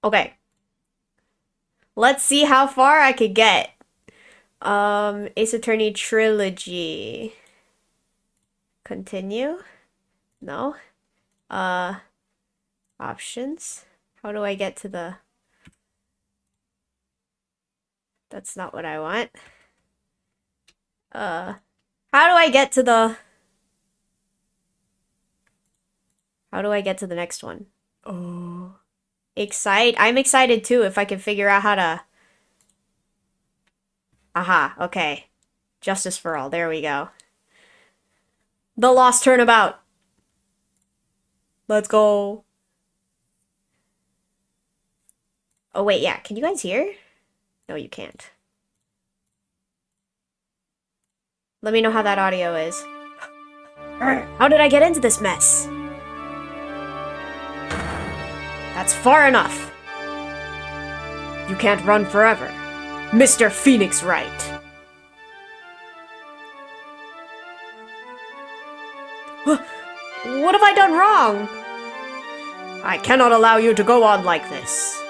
Okay. Let's see how far I could get. Ace Attorney Trilogy. Continue? No? Options? How do I get to the... That's not what I want. How do I get to the... How do I get to the next one? Oh. I'm excited too if I can figure out how to... Aha, okay. Justice for all, there we go. The Lost Turnabout. Let's go. Oh wait, yeah, can you guys hear? No, you can't. Let me know how that audio is. How did I get into this mess? That's far enough. You can't run forever. Mr. Phoenix Wright. What have I done wrong? I cannot allow you to go on like this.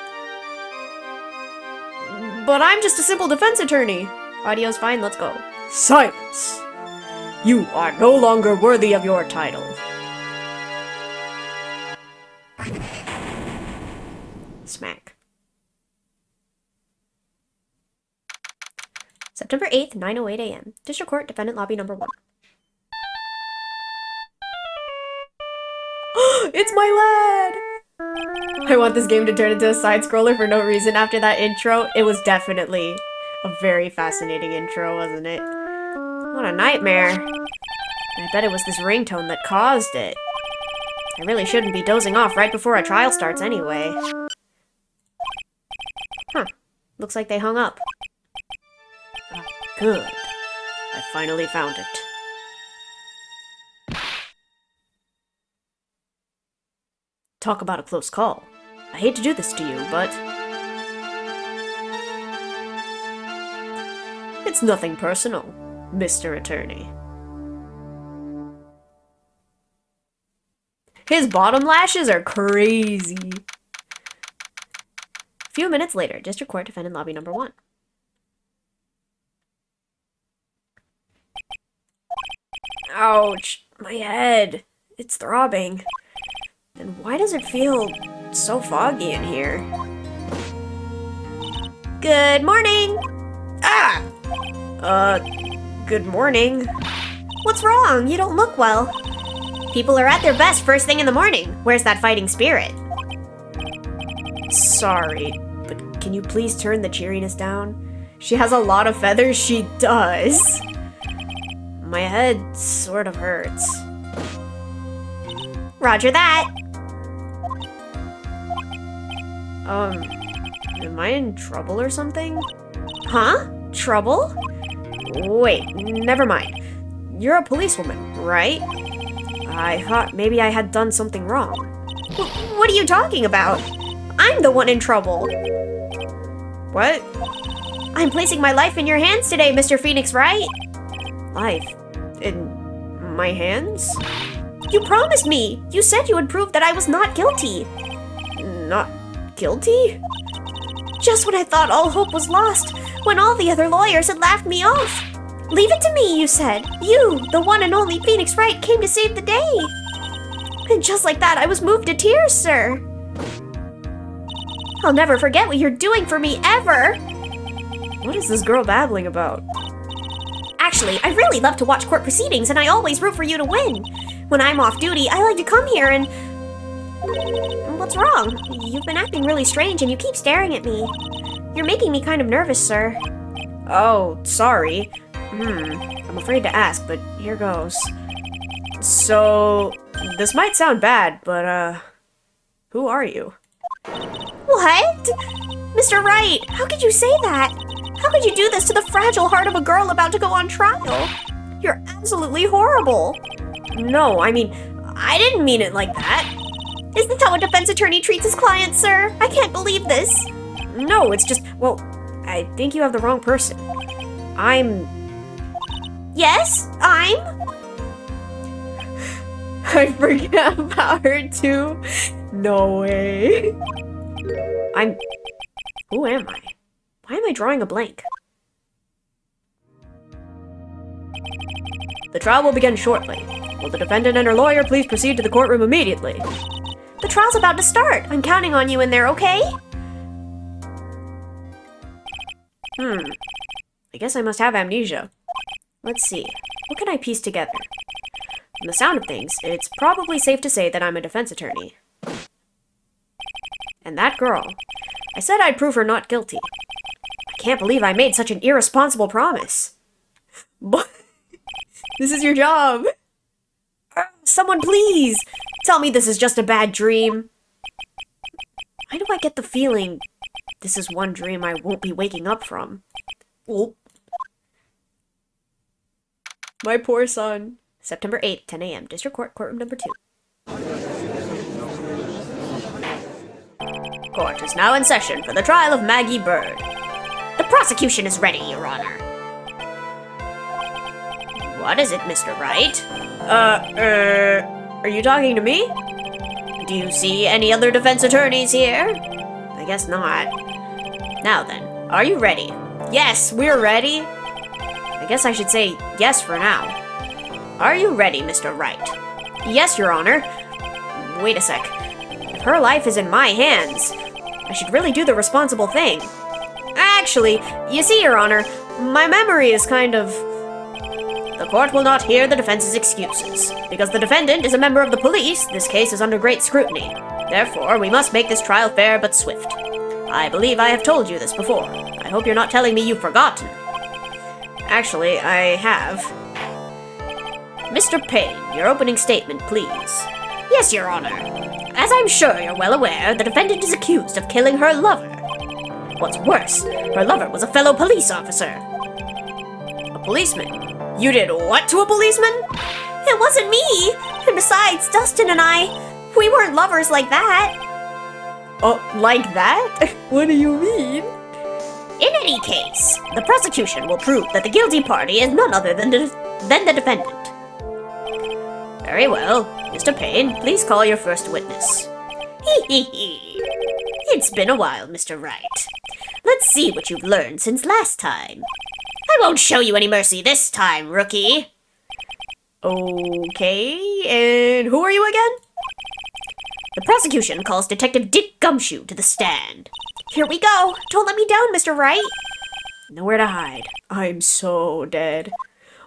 But I'm just a simple defense attorney. Audio's fine, let's go. Silence! You are no longer worthy of your title. Smack. September 8th, 9:08 a.m. District Court, Defendant Lobby Number 1. It's my lad! I want this game to turn into a side-scroller for no reason after that intro. It was definitely a very fascinating intro, wasn't it? What a nightmare. I bet it was this ringtone that caused it. I really shouldn't be dozing off right before a trial starts anyway. Huh. Looks like they hung up. Good. I finally found it. Talk about a close call. I hate to do this to you, but... It's nothing personal, Mr. Attorney. His bottom lashes are crazy. A few minutes later, District Court, Defendant Lobby Number 1. Ouch, my head. It's throbbing. And why does it feel so foggy in here? Good morning! Ah! Good morning. What's wrong? You don't look well. People are at their best first thing in the morning. Where's that fighting spirit? Sorry, but can you please turn the cheeriness down? She has a lot of feathers, she does. My head sort of hurts. Roger that. Am I in trouble or something? Huh? Trouble? Wait, never mind. You're a policewoman, right? I thought maybe I had done something wrong. What are you talking about? I'm the one in trouble. What? I'm placing my life in your hands today, Mr. Phoenix Wright. Life? In my hands? You promised me! You said you would prove that I was not guilty. Not guilty? Just when I thought all hope was lost, when all the other lawyers had laughed me off. Leave it to me, you said. You, the one and only Phoenix Wright, came to save the day. And just like that, I was moved to tears, sir. I'll never forget what you're doing for me, ever. What is this girl babbling about? Actually, I really love to watch court proceedings, and I always root for you to win. When I'm off duty, I like to come here and... What's wrong? You've been acting really strange, and you keep staring at me. You're making me kind of nervous, sir. Oh, sorry. I'm afraid to ask, but here goes. So, this might sound bad, but, who are you? What? Mr. Wright, how could you say that? How could you do this to the fragile heart of a girl about to go on trial? You're absolutely horrible. No, I mean, I didn't mean it like that. Is this how a defense attorney treats his client, sir? I can't believe this. No, it's just, well, I think you have the wrong person. Yes, I forget about her too. No way. Who am I? Why am I drawing a blank? The trial will begin shortly. Will the defendant and her lawyer please proceed to the courtroom immediately? The trial's about to start. I'm counting on you in there, okay? I guess I must have amnesia. Let's see. What can I piece together? From the sound of things, it's probably safe to say that I'm a defense attorney. And that girl. I said I'd prove her not guilty. I can't believe I made such an irresponsible promise. But this is your job. Someone please tell me this is just a bad dream. Why do I get the feeling this is one dream I won't be waking up from? Oh. My poor son. September 8th, 10 a.m. District Court, courtroom number 2. Court is now in session for the trial of Maggey Bird. The prosecution is ready, Your Honor. What is it, Mr. Wright? Are you talking to me? Do you see any other defense attorneys here? I guess not. Now then, are you ready? Yes, we're ready. I guess I should say yes for now. Are you ready, Mr. Wright? Yes, Your Honor. Wait a sec. If her life is in my hands, I should really do the responsible thing. Actually, you see, Your Honor, my memory is kind of... The court will not hear the defense's excuses. Because the defendant is a member of the police, this case is under great scrutiny. Therefore, we must make this trial fair but swift. I believe I have told you this before. I hope you're not telling me you've forgotten. Actually, I have. Mr. Payne, your opening statement, please. Yes, Your Honor. As I'm sure you're well aware, the defendant is accused of killing her lover. What's worse, her lover was a fellow police officer. A policeman? You did what to a policeman? It wasn't me! And besides, Dustin and we weren't lovers like that. Oh, like that? What do you mean? In any case, the prosecution will prove that the guilty party is none other than the defendant. Very well. Mr. Payne, please call your first witness. It's been a while, Mr. Wright. Let's see what you've learned since last time. I won't show you any mercy this time, rookie. Okay, and who are you again? The prosecution calls Detective Dick Gumshoe to the stand. Here we go. Don't let me down, Mr. Wright. Nowhere to hide. I'm so dead.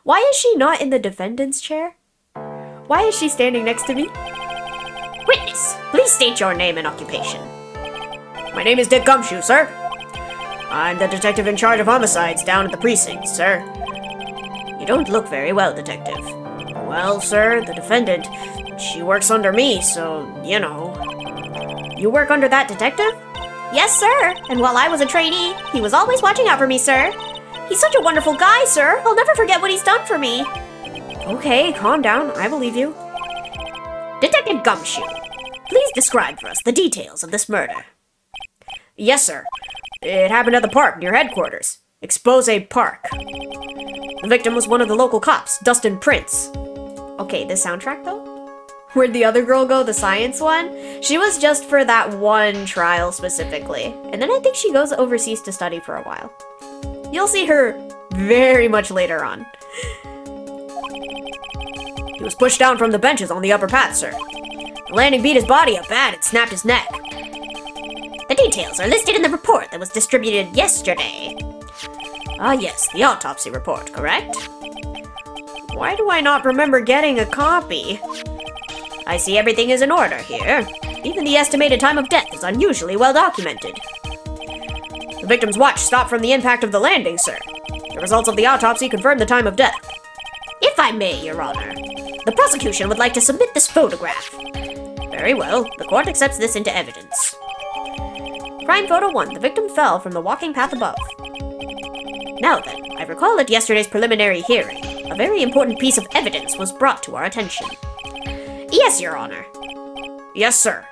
Why is she not in the defendant's chair? Why is she standing next to me? Witness, please state your name and occupation. My name is Dick Gumshoe, sir. I'm the detective in charge of homicides down at the precinct, sir. You don't look very well, detective. Well, sir, the defendant, she works under me, so, you know. You work under that detective? Yes, sir. And while I was a trainee, he was always watching out for me, sir. He's such a wonderful guy, sir. I'll never forget what he's done for me. Okay, calm down. I believe you. Detective Gumshoe, please describe for us the details of this murder. Yes, sir. It happened at the park near headquarters. Expose Park. The victim was one of the local cops, Dustin Prince. Okay, the soundtrack though? Where'd the other girl go, the science one? She was just for that one trial specifically. And then I think she goes overseas to study for a while. You'll see her very much later on. He was pushed down from the benches on the upper path, sir. The landing beat his body up bad and snapped his neck. The details are listed in the report that was distributed yesterday. Ah, yes, the autopsy report, correct? Why do I not remember getting a copy? I see everything is in order here. Even the estimated time of death is unusually well documented. The victim's watch stopped from the impact of the landing, sir. The results of the autopsy confirm the time of death. If I may, Your Honor, the prosecution would like to submit this photograph. Very well, the court accepts this into evidence. Crime photo 1. The victim fell from the walking path above. Now then, I recall at yesterday's preliminary hearing, a very important piece of evidence was brought to our attention. Yes, Your Honor. Yes, sir.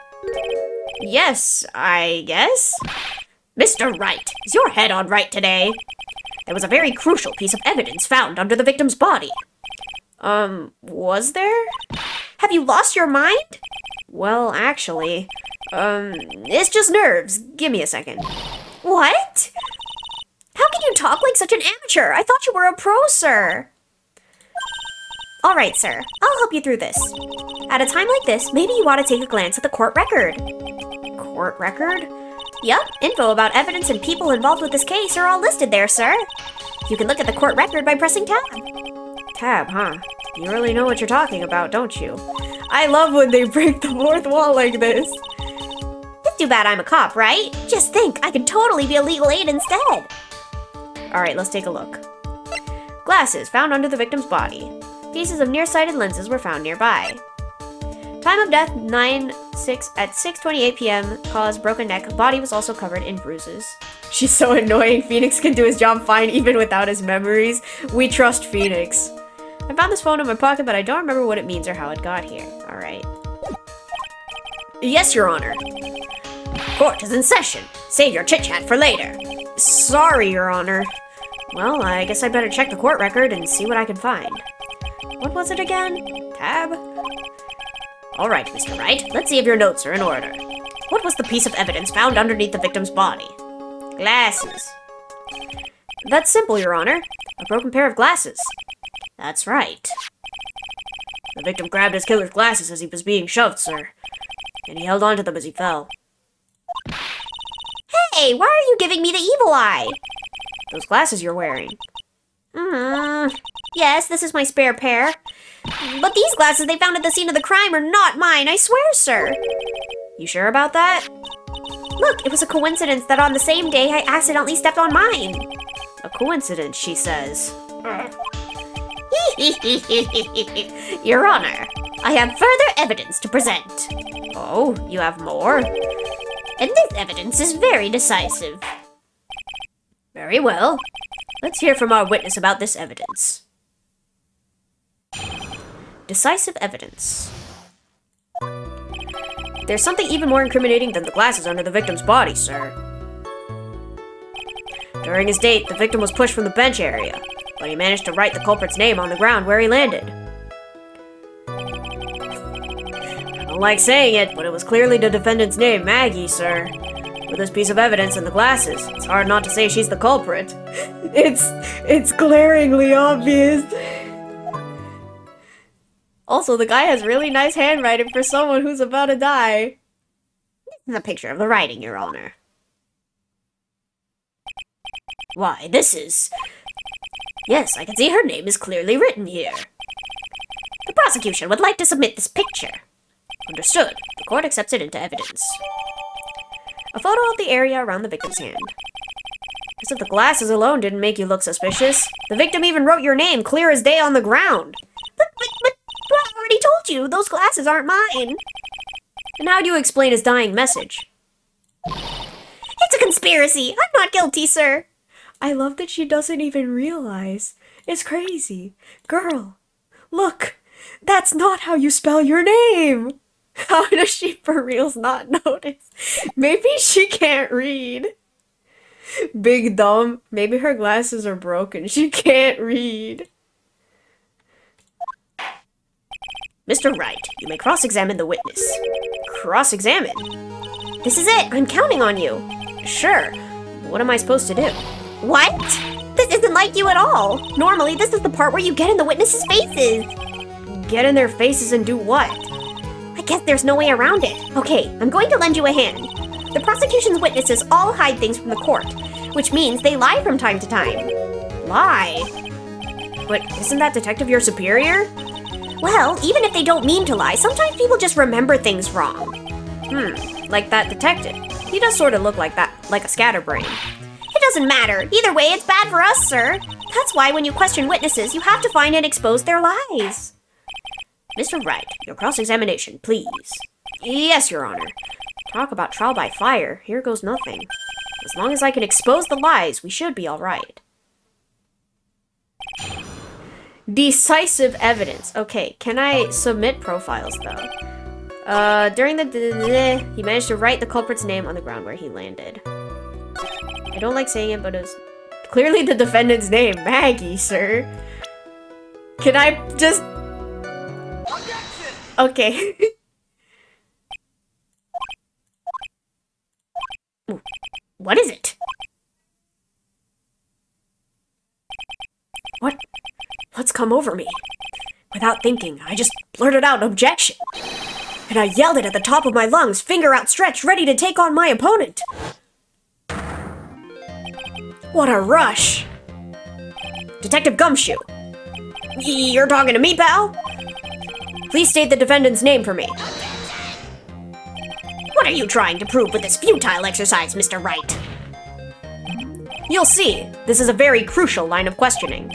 Yes, I guess. Mr. Wright, is your head on right today? There was a very crucial piece of evidence found under the victim's body. Was there? Have you lost your mind? Well, actually, It's just nerves. Give me a second. What? How can you talk like such an amateur? I thought you were a pro, sir. All right, sir. I'll help you through this. At a time like this, maybe you ought to take a glance at the court record. Court record? Yup, info about evidence and people involved with this case are all listed there, sir. You can look at the court record by pressing tab. Tab, huh? You really know what you're talking about, don't you? I love when they break the fourth wall like this. It's too bad I'm a cop, right? Just think, I could totally be a legal aid instead. Alright, let's take a look. Glasses found under the victim's body. Pieces of nearsighted lenses were found nearby. Time of death, 9/6 at 6:28 p.m. Cause broken neck. Body was also covered in bruises. She's so annoying. Phoenix can do his job fine even without his memories. We trust Phoenix. I found this phone in my pocket, but I don't remember what it means or how it got here. Alright. Yes, Your Honor. Court is in session. Save your chit-chat for later. Sorry, Your Honor. Well, I guess I better check the court record and see what I can find. What was it again? Tab? Alright, Mr. Wright. Let's see if your notes are in order. What was the piece of evidence found underneath the victim's body? Glasses. That's simple, Your Honor. A broken pair of glasses. That's right. The victim grabbed his killer's glasses as he was being shoved, sir. And he held onto them as he fell. Hey, why are you giving me the evil eye? Those glasses you're wearing. Yes, this is my spare pair. But these glasses they found at the scene of the crime are not mine, I swear, sir. You sure about that? Look, it was a coincidence that on the same day I accidentally stepped on mine. A coincidence, she says. Your Honor, I have further evidence to present. Oh, you have more? And this evidence is very decisive. Very well. Let's hear from our witness about this evidence. Decisive evidence. There's something even more incriminating than the glasses under the victim's body, sir. During his date, the victim was pushed from the bench area, but he managed to write the culprit's name on the ground where he landed. I don't like saying it, but it was clearly the defendant's name, Maggey, sir. With this piece of evidence and the glasses, it's hard not to say she's the culprit. It's glaringly obvious. Also, the guy has really nice handwriting for someone who's about to die. This is a picture of the writing, Your Honor. Why, this is... Yes, I can see her name is clearly written here. The prosecution would like to submit this picture. Understood. The court accepts it into evidence. A photo of the area around the victim's hand. As if the glasses alone didn't make you look suspicious. The victim even wrote your name clear as day on the ground. But I already told you, those glasses aren't mine. And how do you explain his dying message? It's a conspiracy. I'm not guilty, sir. I love that she doesn't even realize. It's crazy. Girl, look, that's not how you spell your name. How does she for reals not notice? Maybe she can't read. Big dumb. Maybe her glasses are broken. She can't read. Mr. Wright, you may cross-examine the witness. Cross-examine? This is it. I'm counting on you. Sure. What am I supposed to do? What? This isn't like you at all. Normally, this is the part where you get in the witnesses' faces. Get in their faces and do what? I guess there's no way around it. Okay, I'm going to lend you a hand. The prosecution's witnesses all hide things from the court, which means they lie from time to time. Lie? But isn't that detective your superior? Well, even if they don't mean to lie, sometimes people just remember things wrong. Like that detective. He does sort of look like that, like a scatterbrain. It doesn't matter. Either way, it's bad for us, sir. That's why when you question witnesses, you have to find and expose their lies. Mr. Wright, your cross-examination, please. Yes, Your Honor. Talk about trial by fire. Here goes nothing. As long as I can expose the lies, we should be all right. Decisive evidence. Okay, can I submit profiles, though? During the he managed to write the culprit's name on the ground where he landed. I don't like saying it, but it's clearly the defendant's name, Maggey, sir. Can I just... Okay. What is it? What's come over me? Without thinking, I just blurted out objection. And I yelled it at the top of my lungs, finger outstretched, ready to take on my opponent. What a rush! Detective Gumshoe. You're talking to me, pal? Please state the defendant's name for me. What are you trying to prove with this futile exercise, Mr. Wright? You'll see. This is a very crucial line of questioning.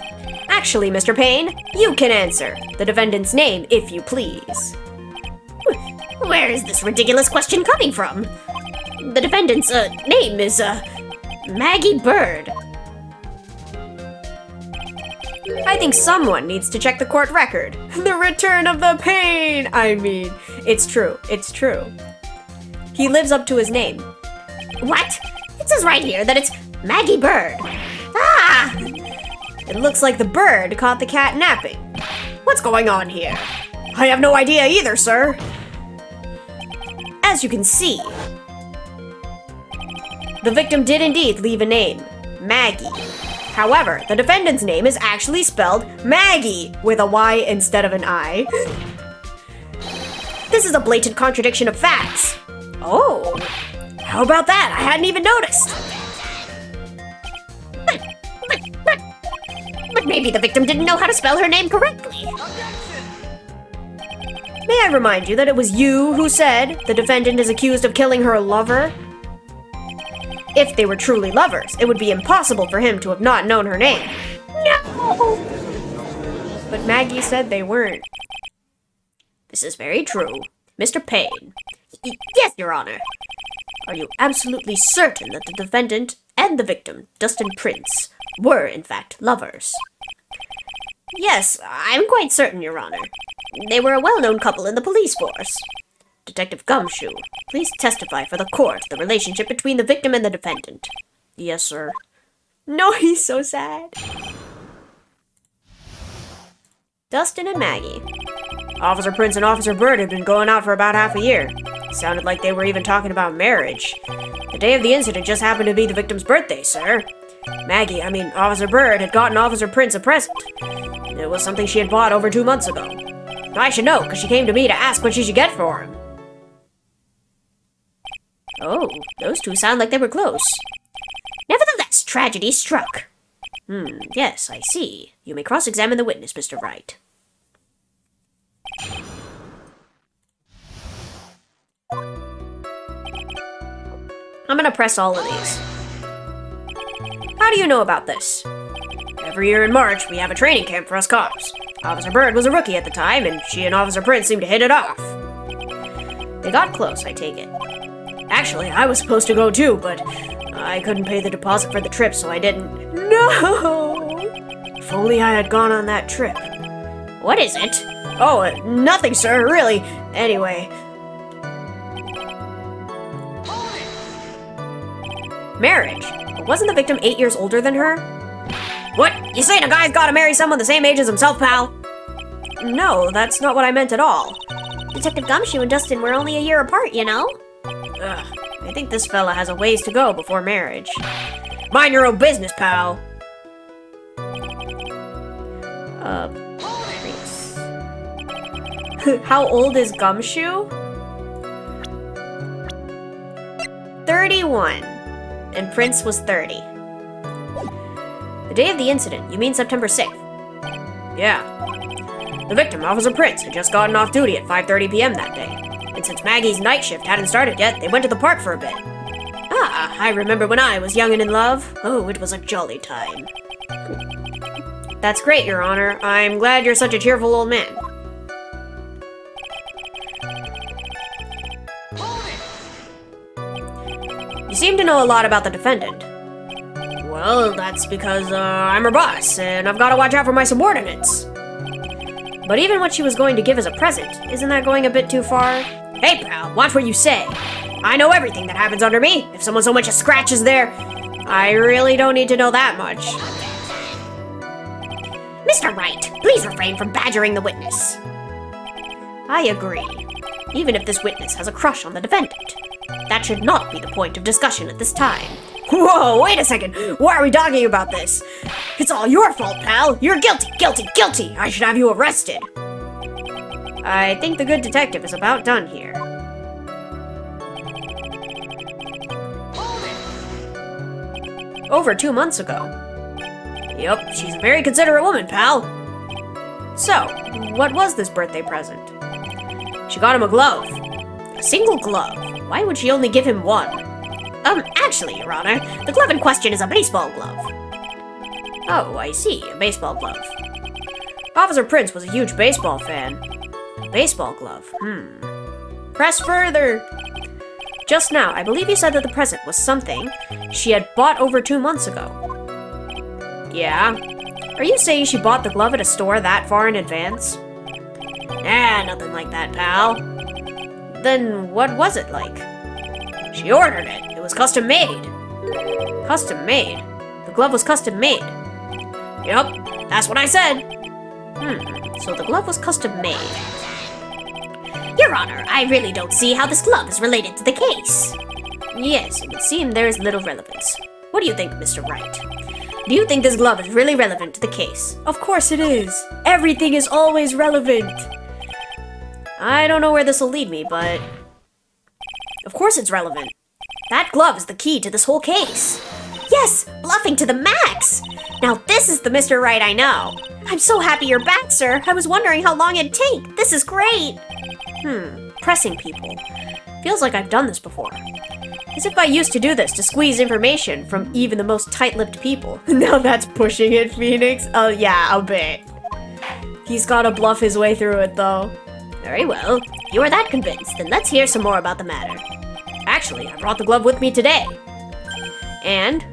Actually, Mr. Payne, you can answer. The defendant's name, if you please. Where is this ridiculous question coming from? The defendant's, name is, Maggey Bird. I think someone needs to check the court record. The return of the pain! I mean, it's true. He lives up to his name. What? It says right here that it's Maggey Bird. Ah! It looks like the bird caught the cat napping. What's going on here? I have no idea either, sir. As you can see, the victim did indeed leave a name, Maggey. However, the defendant's name is actually spelled Maggey with a Y instead of an I. This is a blatant contradiction of facts. Oh, how about that? I hadn't even noticed. But maybe the victim didn't know how to spell her name correctly. May I remind you that it was you who said the defendant is accused of killing her lover? If they were truly lovers, it would be impossible for him to have not known her name. No! But Maggey said they weren't. This is very true. Mr. Payne. Yes, Your Honor. Are you absolutely certain that the defendant and the victim, Dustin Prince, were, in fact, lovers? Yes, I'm quite certain, Your Honor. They were a well-known couple in the police force. Detective Gumshoe, please testify for the court the relationship between the victim and the defendant. Yes, sir. No, he's so sad. Dustin and Maggey. Officer Prince and Officer Bird had been going out for about half a year. Sounded like they were even talking about marriage. The day of the incident just happened to be the victim's birthday, sir. Officer Bird had gotten Officer Prince a present. It was something she had bought over 2 months ago. I should know, because she came to me to ask what she should get for him. Oh, those two sound like they were close. Nevertheless, tragedy struck. Yes, I see. You may cross-examine the witness, Mr. Wright. I'm gonna press all of these. How do you know about this? Every year in March, we have a training camp for us cops. Officer Bird was a rookie at the time, and she and Officer Prince seemed to hit it off. They got close, I take it. Actually, I was supposed to go too, but I couldn't pay the deposit for the trip, so I didn't. No! If only I had gone on that trip. What is it? Oh, nothing, sir, really. Anyway. Marriage. Wasn't the victim 8 years older than her? What? You saying a guy's gotta marry someone the same age as himself, pal? No, that's not what I meant at all. Detective Gumshoe and Dustin were only a year apart, you know? Ugh, I think this fella has a ways to go before marriage. Mind your own business, pal. Prince. How old is Gumshoe? 31. And Prince was 30. The day of the incident, you mean September 6th? Yeah. The victim, Officer Prince, had just gotten off duty at 5:30 p.m. that day. And since Maggey's night shift hadn't started yet, they went to the park for a bit. Ah, I remember when I was young and in love. Oh, it was a jolly time. That's great, Your Honor. I'm glad you're such a cheerful old man. You seem to know a lot about the defendant. Well, that's because, I'm her boss, and I've got to watch out for my subordinates. But even what she was going to give as a present, isn't that going a bit too far? Hey, pal, watch what you say. I know everything that happens under me. If someone so much as scratches there, I really don't need to know that much. Mr. Wright, please refrain from badgering the witness. I agree. Even if this witness has a crush on the defendant. That should not be the point of discussion at this time. Whoa, wait a second. Why are we talking about this? It's all your fault, pal. You're guilty, guilty, guilty. I should have you arrested. I think the good detective is about done here. Over 2 months ago. Yep, she's a very considerate woman, pal. So, what was this birthday present? She got him a glove. A single glove. Why would she only give him one? Actually, Your Honor, the glove in question is a baseball glove. Oh, I see, a baseball glove. Officer Prince was a huge baseball fan. A baseball glove, Press further! Just now, I believe you said that the present was something she had bought over 2 months ago. Yeah? Are you saying she bought the glove at a store that far in advance? Nah, nothing like that, pal. Then what was it like? She ordered it. It was custom made. Custom made? The glove was custom made. Yup, that's what I said. So the glove was custom made. Your Honor, I really don't see how this glove is related to the case. Yes, it would seem there is little relevance. What do you think, Mr. Wright? Do you think this glove is really relevant to the case? Of course it is. Everything is always relevant. I don't know where this will lead me, but... Of course it's relevant. That glove is the key to this whole case. Yes, bluffing to the max. Now this is the Mr. Wright I know. I'm so happy you're back, sir. I was wondering how long it'd take. This is great. Pressing people. Feels like I've done this before. As if I used to do this to squeeze information from even the most tight-lipped people. Now that's pushing it, Phoenix. Oh yeah, a bit. He's gotta bluff his way through it, though. Very well. If you are that convinced, then let's hear some more about the matter. Actually, I brought the glove with me today. And?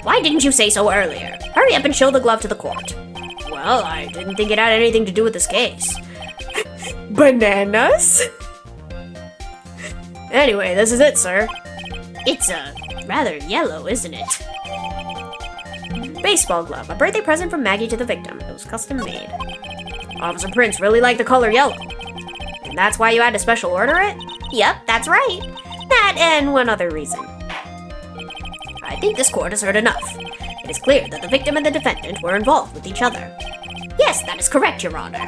Why didn't you say so earlier? Hurry up and show the glove to the court. Well, I didn't think it had anything to do with this case. Bananas? Anyway, this is it, sir. It's, rather yellow, isn't it? Baseball glove, a birthday present from Maggey to the victim. It was custom made. Officer Prince really liked the color yellow. And that's why you had to special order it? Yep, that's right. That and one other reason. I think this court has heard enough. It is clear that the victim and the defendant were involved with each other. Yes, that is correct, Your Honor.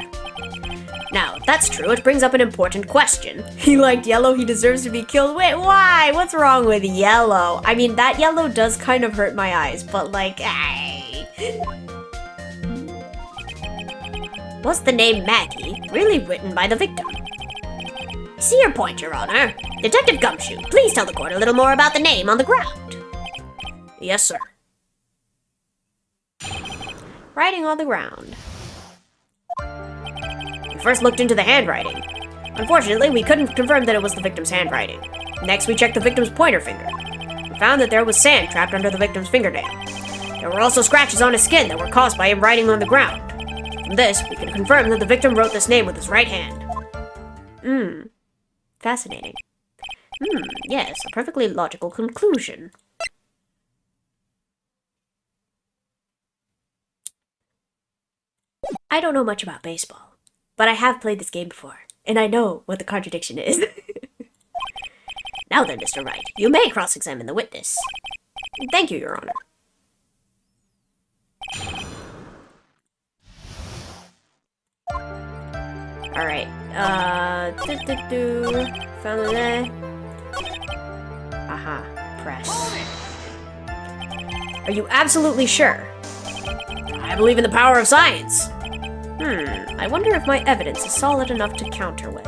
Now, if that's true, it brings up an important question. He liked yellow, he deserves to be killed. Wait, why? What's wrong with yellow? I mean, that yellow does kind of hurt my eyes, but like, Was the name Maggey really written by the victim? See your point, Your Honor. Detective Gumshoe, please tell the court a little more about the name on the ground. Yes, sir. Writing on the ground. We first looked into the handwriting. Unfortunately, we couldn't confirm that it was the victim's handwriting. Next, we checked the victim's pointer finger. We found that there was sand trapped under the victim's fingernail. There were also scratches on his skin that were caused by him writing on the ground. From this, we can confirm that the victim wrote this name with his right hand. Fascinating. Yes, a perfectly logical conclusion. I don't know much about baseball, but I have played this game before, and I know what the contradiction is. Now then, Mr. Wright, you may cross-examine the witness. Thank you, Your Honor. Alright, found it there. Press. Are you absolutely sure? I believe in the power of science. I wonder if my evidence is solid enough to counter with.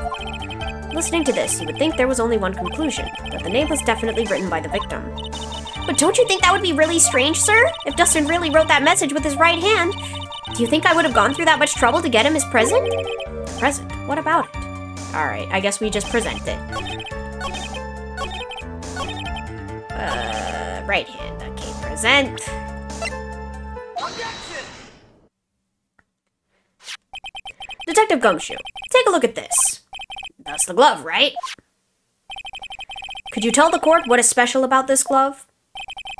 Listening to this, you would think there was only one conclusion, that the name was definitely written by the victim. But don't you think that would be really strange, sir? If Dustin really wrote that message with his right hand, do you think I would have gone through that much trouble to get him his present? Present? What about it? Alright, I guess we just present it. Right hand. Okay, present. Objection! Detective Gumshoe, take a look at this. That's the glove, right? Could you tell the court what is special about this glove?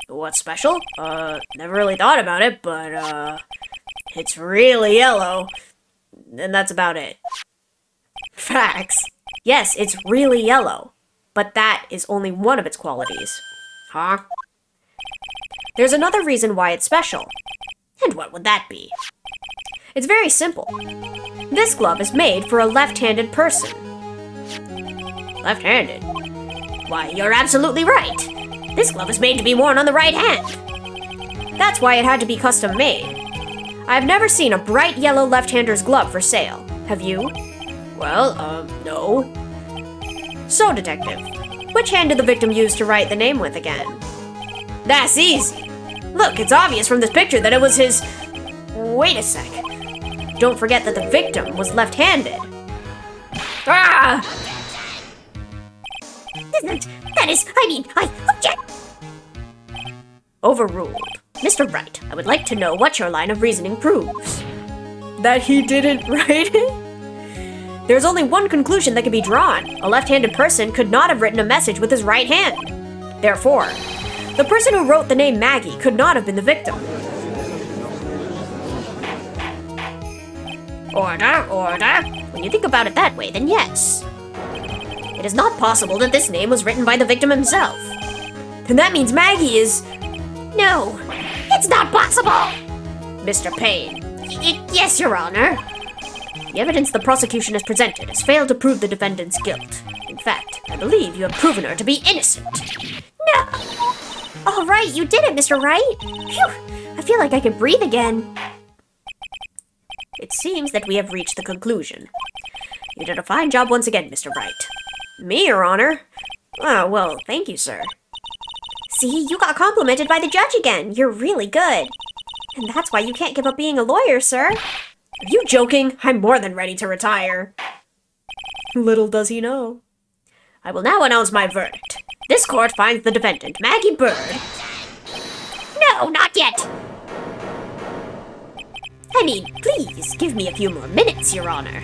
What's special? Never really thought about it, but, it's really yellow. And that's about it. Facts. Yes, it's really yellow. but that is only one of its qualities. Huh? There's another reason why it's special. And what would that be? It's very simple. This glove is made for a left-handed person. Left-handed? Why, you're absolutely right. This glove is made to be worn on the right hand. That's why it had to be custom made. I've never seen a bright yellow left-hander's glove for sale. Have you? Well, no. So, Detective, which hand did the victim use to write the name with again? That's easy. Look, it's obvious from this picture that it was his... Wait a sec. Don't forget that the victim was left-handed. Ah! I object! Overruled. Mr. Wright, I would like to know what your line of reasoning proves. That he didn't write it? There's only one conclusion that can be drawn. A left-handed person could not have written a message with his right hand. Therefore, the person who wrote the name Maggey could not have been the victim. Order, order. When you think about it that way, then yes. It is not possible that this name was written by the victim himself. Then that means Maggey is... No, it's not possible! Mr. Payne. Yes, Your Honor. The evidence the prosecution has presented has failed to prove the defendant's guilt. In fact, I believe you have proven her to be innocent. No! All right, you did it, Mr. Wright. Phew, I feel like I can breathe again. It seems that we have reached the conclusion. You did a fine job once again, Mr. Wright. Me, Your Honor? Ah, well, thank you, sir. See, you got complimented by the judge again. You're really good. And that's why you can't give up being a lawyer, sir. Are you joking? I'm more than ready to retire. Little does he know. I will now announce my verdict. This court finds the defendant, Maggey Bird. No, not yet. I mean, please, give me a few more minutes, Your Honor.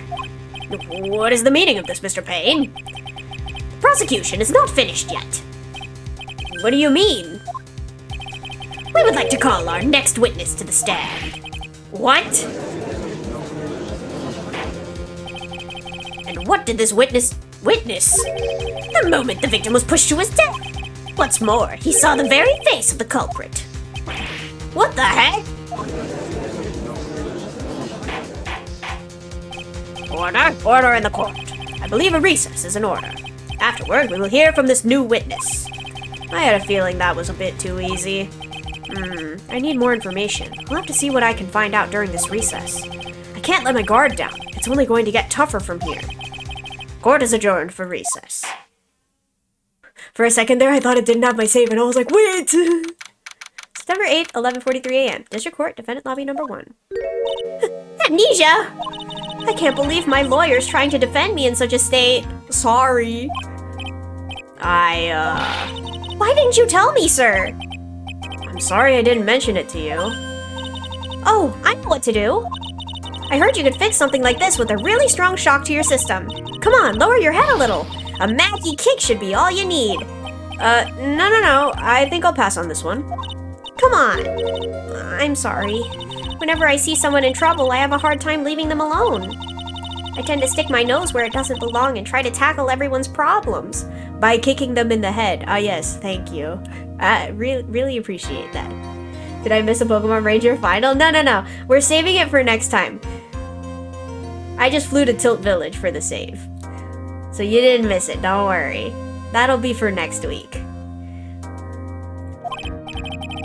What is the meaning of this, Mr. Payne? The prosecution is not finished yet. What do you mean? We would like to call our next witness to the stand. What? And what did this witness witness? The moment the victim was pushed to his death. What's more, he saw the very face of the culprit. What the heck? Order, order in the court. I believe a recess is in order. Afterward, we will hear from this new witness. I had a feeling that was a bit too easy. I need more information. I'll have to see what I can find out during this recess. I can't let my guard down. It's only going to get tougher from here. Court is adjourned for recess. For a second there, I thought it didn't have my save, and I was like, wait! September 8th, 11:43 a.m. District Court, Defendant Lobby Number 1. Amnesia! I can't believe my lawyer's trying to defend me in such a state. Sorry. Why didn't you tell me, sir? I'm sorry I didn't mention it to you. Oh, I know what to do. I heard you could fix something like this with a really strong shock to your system. Come on, lower your head a little. A Maggey kick should be all you need. No. I think I'll pass on this one. Come on. I'm sorry. Whenever I see someone in trouble, I have a hard time leaving them alone. I tend to stick my nose where it doesn't belong and try to tackle everyone's problems by kicking them in the head. Ah, yes, thank you. I really appreciate that. Did I miss a Pokemon Ranger final? No. We're saving it for next time. I just flew to Tilt Village for the save. So you didn't miss it, don't worry. That'll be for next week.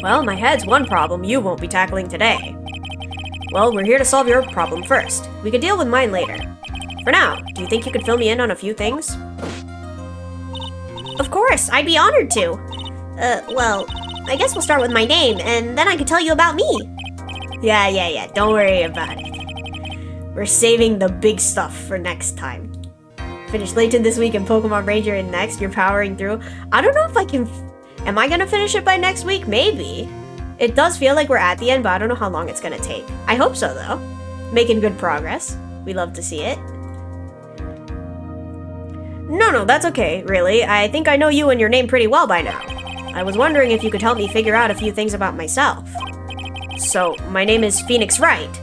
Well, my head's one problem you won't be tackling today. Well, we're here to solve your problem first. We can deal with mine later. For now, do you think you could fill me in on a few things? Of course, I'd be honored to. Well, I guess we'll start with my name, and then I can tell you about me. Yeah, don't worry about it. We're saving the big stuff for next time. Finish Layton this week and Pokemon Ranger in next. You're powering through. I don't know if I can... Am I gonna finish it by next week? Maybe. It does feel like we're at the end, but I don't know how long it's gonna take. I hope so, though. Making good progress. We love to see it. No, that's okay, really. I think I know you and your name pretty well by now. I was wondering if you could help me figure out a few things about myself. So, my name is Phoenix Wright.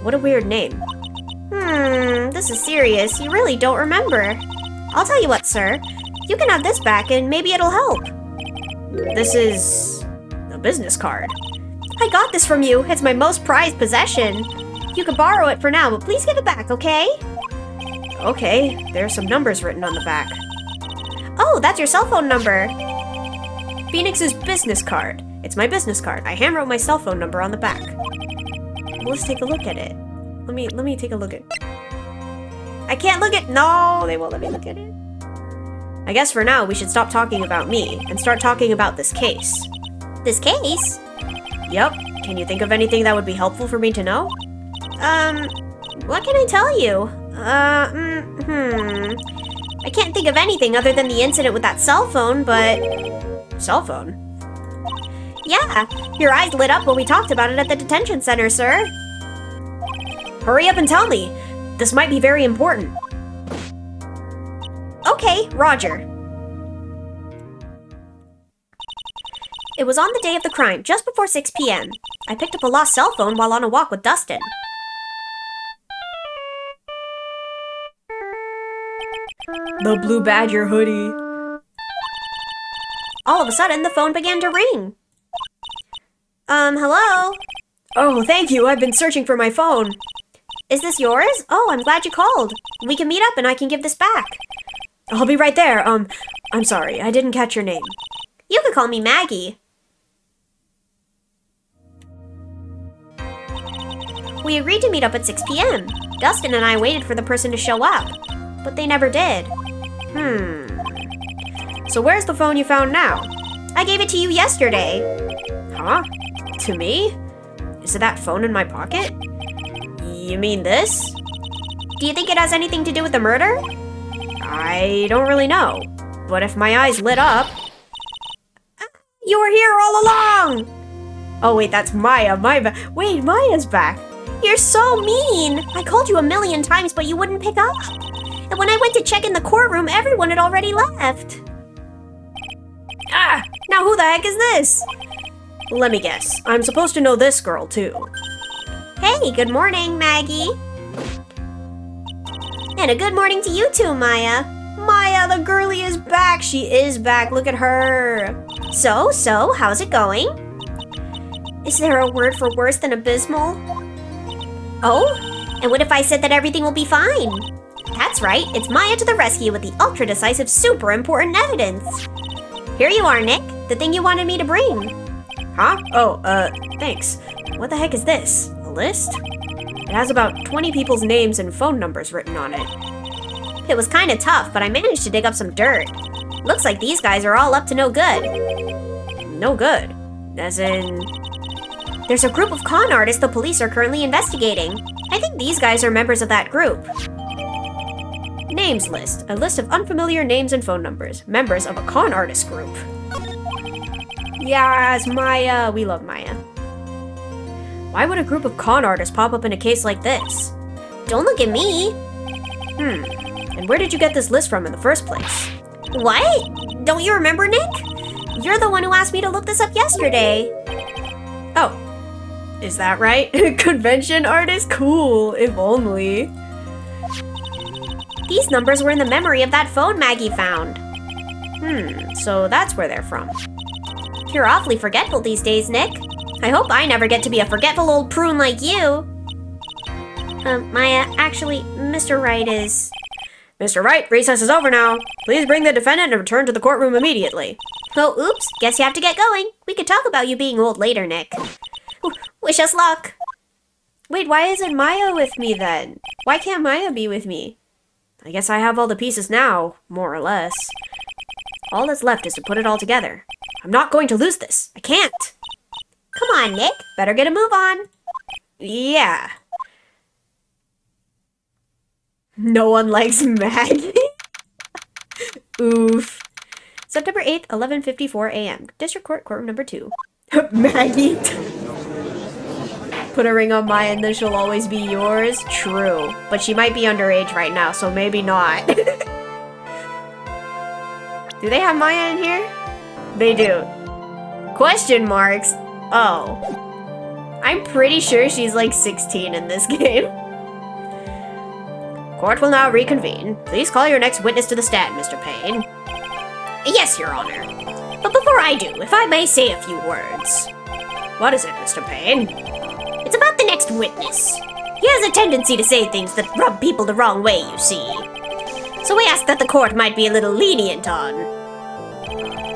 What a weird name. This is serious. You really don't remember. I'll tell you what, sir. You can have this back and maybe it'll help. This is a business card. I got this from you. It's my most prized possession. You can borrow it for now, but please give it back, okay? Okay, there's some numbers written on the back. Oh, that's your cell phone number. Phoenix's business card. It's my business card. I handwrote my cell phone number on the back. Let's take a look at it. Let me take a look at it. I can't look at— no, they won't let me look at it. I guess for now we should stop talking about me and start talking about this case. This case? Yep. Can you think of anything that would be helpful for me to know? What can I tell you? I can't think of anything other than the incident with that cell phone, but... Cell phone? Yeah, your eyes lit up when we talked about it at the detention center, sir. Hurry up and tell me. This might be very important. Okay, Roger. It was on the day of the crime, just before 6 p.m. I picked up a lost cell phone while on a walk with Dustin. The Blue Badger hoodie. All of a sudden, the phone began to ring. Hello? Oh, thank you. I've been searching for my phone. Is this yours? Oh, I'm glad you called. We can meet up and I can give this back. I'll be right there. I'm sorry. I didn't catch your name. You could call me Maggey. We agreed to meet up at 6 p.m. Dustin and I waited for the person to show up, but they never did. So where's the phone you found now? I gave it to you yesterday. Huh? To me? Is it that phone in my pocket? You mean this? Do you think it has anything to do with the murder? I don't really know, but if my eyes lit up... You were here all along! Oh wait, that's Maya. Wait, Maya's back. You're so mean! I called you a million times, but you wouldn't pick up. And when I went to check in the courtroom, everyone had already left. Ah! Now who the heck is this? Let me guess. I'm supposed to know this girl, too. Hey, good morning, Maggey. And a good morning to you too, Maya. Maya, the girlie is back. She is back. Look at her. So, how's it going? Is there a word for worse than abysmal? Oh? And what if I said that everything will be fine? That's right. It's Maya to the rescue with the ultra-decisive, super important evidence. Here you are, Nick. The thing you wanted me to bring. Huh? Oh, thanks. What the heck is this? A list? It has about 20 people's names and phone numbers written on it. It was kinda tough, but I managed to dig up some dirt. Looks like these guys are all up to no good. No good? As in... There's a group of con artists the police are currently investigating. I think these guys are members of that group. Names list. A list of unfamiliar names and phone numbers. Members of a con artist group. Yes, Maya. We love Maya. Why would a group of con artists pop up in a case like this? Don't look at me. And where did you get this list from in the first place? What? Don't you remember, Nick? You're the one who asked me to look this up yesterday. Oh. Is that right? Convention artist? Cool. If only. These numbers were in the memory of that phone Maggey found. So that's where they're from. You're awfully forgetful these days, Nick. I hope I never get to be a forgetful old prune like you. Maya, actually, Mr. Wright is... Mr. Wright, recess is over now. Please bring the defendant and return to the courtroom immediately. Oh, oops. Guess you have to get going. We could talk about you being old later, Nick. Wish us luck. Wait, why isn't Maya with me then? Why can't Maya be with me? I guess I have all the pieces now, more or less. All that's left is to put it all together. I'm not going to lose this. I can't. Come on, Nick. Better get a move on. Yeah. No one likes Maggey. Oof. September 8th, 11:54 a.m. District Court, courtroom number 2. Maggey. Put a ring on Maya and then she'll always be yours. True. But she might be underage right now, so maybe not. Do they have Maya in here? They do. Question marks. Oh. I'm pretty sure she's like 16 in this game. Court will now reconvene. Please call your next witness to the stand, Mr. Payne. Yes, Your Honor. But before I do, if I may say a few words. What is it, Mr. Payne? It's about the next witness. He has a tendency to say things that rub people the wrong way, you see. So we ask that the court might be a little lenient on.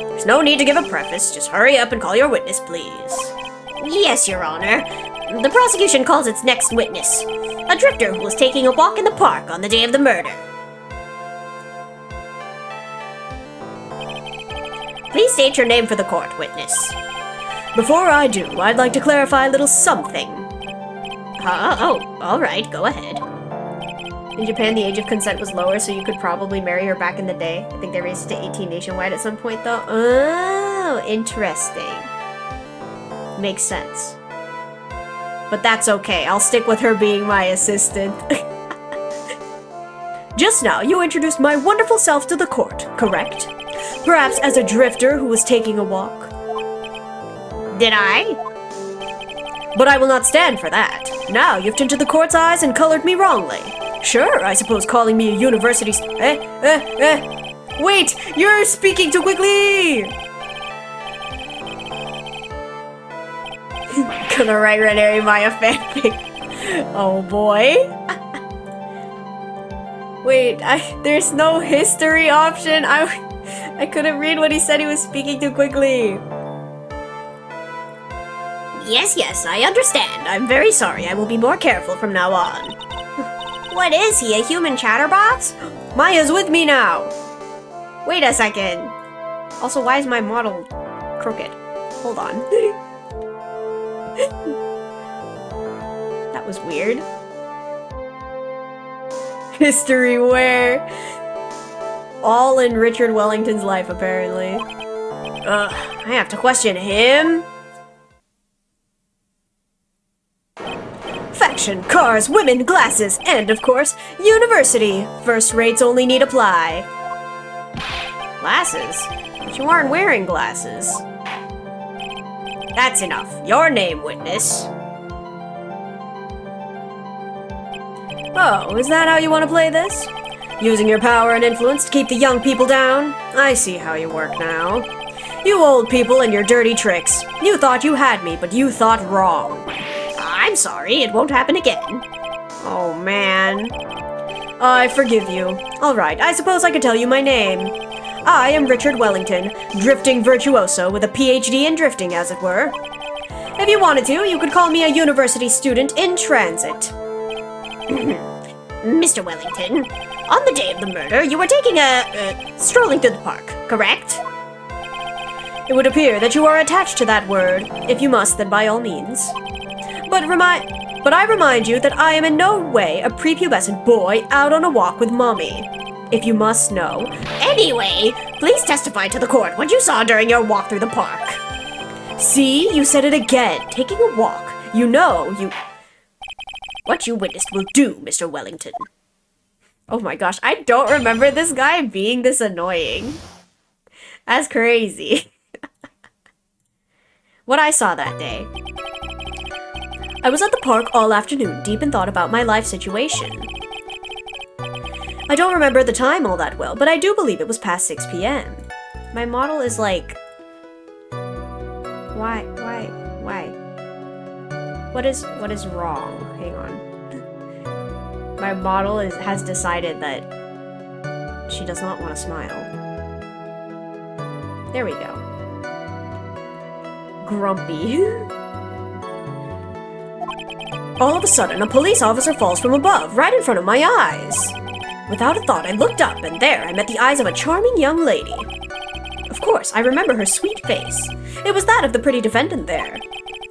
There's no need to give a preface. Just hurry up and call your witness, please. Yes, Your Honor. The prosecution calls its next witness a drifter who was taking a walk in the park on the day of the murder. Please state your name for the court, witness. Before I do, I'd like to clarify a little something. Oh, all right, go ahead. In Japan, the age of consent was lower, so you could probably marry her back in the day. I think they raised it to 18 nationwide at some point, though. Oh, interesting. Makes sense. But that's okay. I'll stick with her being my assistant. Just now, you introduced my wonderful self to the court, correct? Perhaps as a drifter who was taking a walk? Did I? But I will not stand for that. Now you've tinted the court's eyes and colored me wrongly. Sure, I suppose calling me a university Wait! You're speaking too quickly! Gonna write Renary Maya fanfic. Oh boy. Wait, there's no history option. I couldn't read what he said. He was speaking too quickly. Yes, I understand. I'm very sorry. I will be more careful from now on. What is he, a human chatterbox? Maya's with me now. Wait a second. Also, why is my model crooked? Hold on. That was weird. History where? All in Richard Wellington's life, apparently. I have to question him. Fashion, cars, women, glasses, and of course, university. First rates only need apply. Glasses? But you aren't wearing glasses. That's enough. Your name, witness. Oh, is that how you want to play this? Using your power and influence to keep the young people down? I see how you work now. You old people and your dirty tricks. You thought you had me, but you thought wrong. I'm sorry, it won't happen again. Oh, man. I forgive you. Alright, I suppose I could tell you my name. I am Richard Wellington, drifting virtuoso with a PhD in drifting, as it were. If you wanted to, you could call me a university student in transit. Mr. Wellington, on the day of the murder, you were taking strolling through the park, correct? It would appear that you are attached to that word. If you must, then by all means. But I remind you that I am in no way a prepubescent boy out on a walk with mommy. If you must know. Anyway, please testify to the court what you saw during your walk through the park. See, you said it again. Taking a walk. You know, What you witnessed will do, Mr. Wellington. Oh my gosh, I don't remember this guy being this annoying. That's crazy. What I saw that day. I was at the park all afternoon, deep in thought about my life situation. I don't remember the time all that well, but I do believe it was past 6 p.m. My model is like... Why? What is wrong? Hang on. My model has decided that she does not want to smile. There we go. Grumpy. All of a sudden, a police officer falls from above, right in front of my eyes. Without a thought, I looked up, and there I met the eyes of a charming young lady. Of course, I remember her sweet face. It was that of the pretty defendant there.